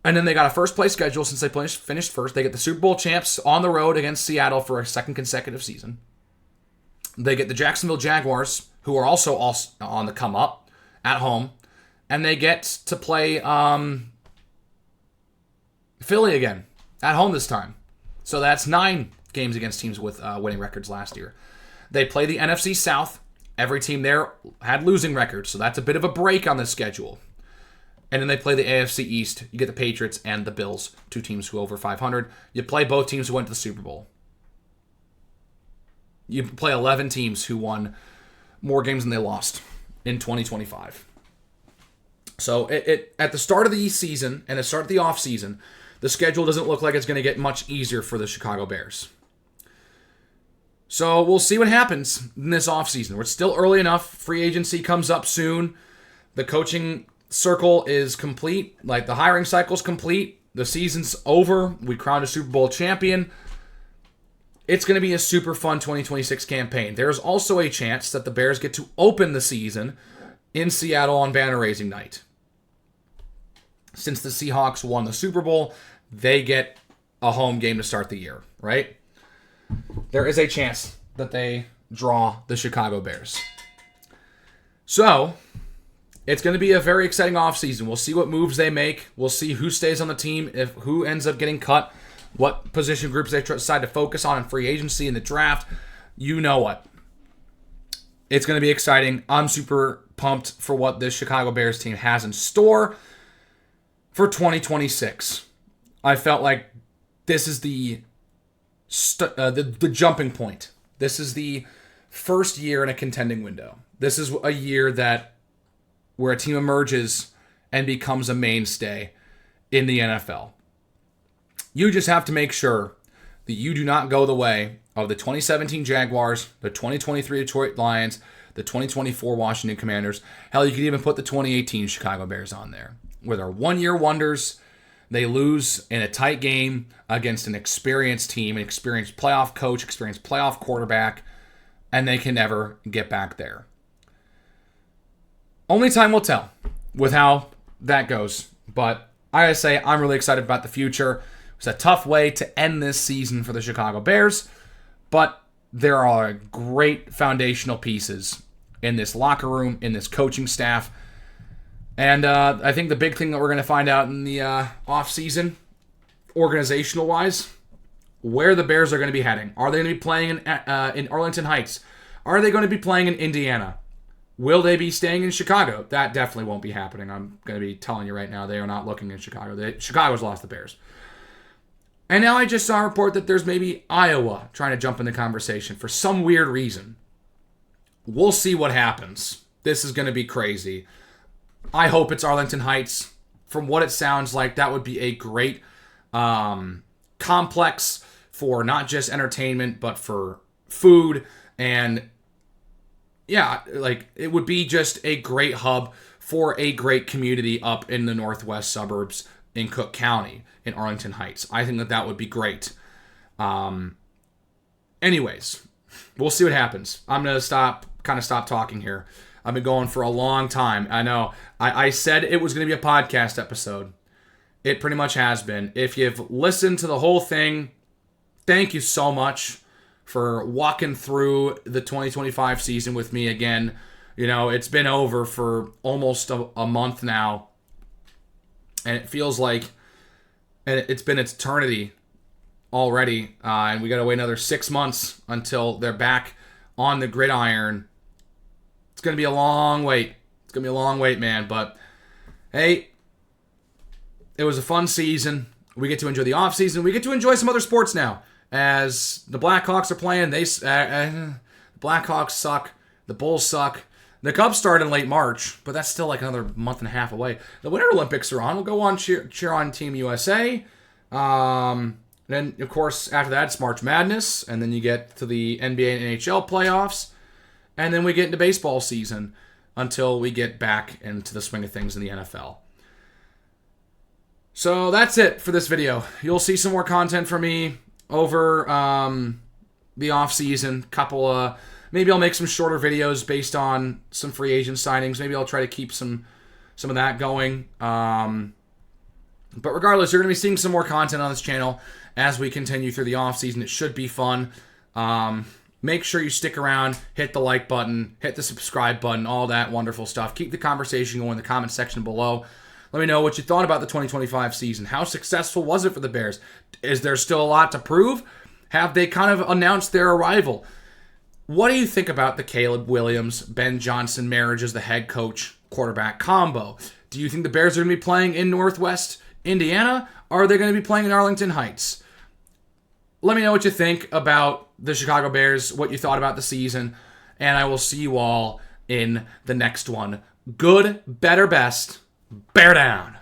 And then they got a first place schedule since they finished first. They get the Super Bowl champs on the road against Seattle for a second consecutive season. They get the Jacksonville Jaguars, who are also on the come up, at home. And they get to play Philly again, at home this time. So that's 9 games against teams with winning records last year. They play the NFC South. Every team there had losing records, so that's a bit of a break on the schedule. And then they play the AFC East. You get the Patriots and the Bills, 2 teams who are over 500. You play both teams who went to the Super Bowl. You play 11 teams who won more games than they lost in 2025. So at the start of the season and the start of the offseason, the schedule doesn't look like it's going to get much easier for the Chicago Bears. So we'll see what happens in this offseason. We're still early enough. Free agency comes up soon. The coaching circle is complete. Like, the hiring cycle's complete. The season's over. We crowned a Super Bowl champion. It's going to be a super fun 2026 campaign. There's also a chance that the Bears get to open the season in Seattle on banner-raising night. Since the Seahawks won the Super Bowl, they get a home game to start the year, right? There is a chance that they draw the Chicago Bears. So, it's going to be a very exciting offseason. We'll see what moves they make. We'll see who stays on the team, who ends up getting cut, what position groups they decide to focus on in free agency and the draft. You know what. It's going to be exciting. I'm super pumped for what this Chicago Bears team has in store for 2026. I felt like this is the jumping point. This is the first year in a contending window. This is a year where a team emerges and becomes a mainstay in the NFL. You just have to make sure that you do not go the way of the 2017 Jaguars, the 2023 Detroit Lions, the 2024 Washington Commanders. Hell, you could even put the 2018 Chicago Bears on there, where they're one-year wonders. They lose in a tight game against an experienced team, an experienced playoff coach, experienced playoff quarterback, and they can never get back there. Only time will tell with how that goes. But I gotta say, I'm really excited about the future. It's a tough way to end this season for the Chicago Bears, but there are great foundational pieces in this locker room, in this coaching staff. And I think the big thing that we're going to find out in the offseason, organizational-wise, where the Bears are going to be heading. Are they going to be playing in Arlington Heights? Are they going to be playing in Indiana? Will they be staying in Chicago? That definitely won't be happening. I'm going to be telling you right now, they are not looking in Chicago. Chicago's lost the Bears. And now I just saw a report that there's maybe Iowa trying to jump in the conversation for some weird reason. We'll see what happens. This is going to be crazy. I hope it's Arlington Heights. From what it sounds like, that would be a great complex for not just entertainment, but for food. And yeah, like, it would be just a great hub for a great community up in the northwest suburbs in Cook County, in Arlington Heights. I think that would be great. Anyways, we'll see what happens. I'm going to stop talking here. I've been going for a long time. I know. I said it was going to be a podcast episode. It pretty much has been. If you've listened to the whole thing, thank you so much for walking through the 2025 season with me again. You know, it's been over for almost a month now, and it feels like it's been eternity already, and we got to wait another 6 months until they're back on the gridiron. It's going to be a long wait. It's going to be a long wait, man, but hey, it was a fun season. We get to enjoy the offseason. We get to enjoy some other sports now. As the Blackhawks are playing, the Blackhawks suck. The Bulls suck. The Cubs start in late March, but that's still like another month and a half away. The Winter Olympics are on. We'll go on cheer on Team USA. Then, of course, after that, it's March Madness, and then you get to the NBA and NHL playoffs, and then we get into baseball season until we get back into the swing of things in the NFL. So that's it for this video. You'll see some more content from me over the off-season. Maybe I'll make some shorter videos based on some free agent signings. Maybe I'll try to keep some of that going. But regardless, you're going to be seeing some more content on this channel as we continue through the off-season. It should be fun. Make sure you stick around, hit the like button, hit the subscribe button, all that wonderful stuff. Keep the conversation going in the comment section below. Let me know what you thought about the 2025 season. How successful was it for the Bears? Is there still a lot to prove? Have they kind of announced their arrival? What do you think about the Caleb Williams, Ben Johnson marriage as the head coach quarterback combo? Do you think the Bears are going to be playing in Northwest Indiana? Or are they going to be playing in Arlington Heights? Let me know what you think about the Chicago Bears, what you thought about the season, and I will see you all in the next one. Good, better, best. Bear down.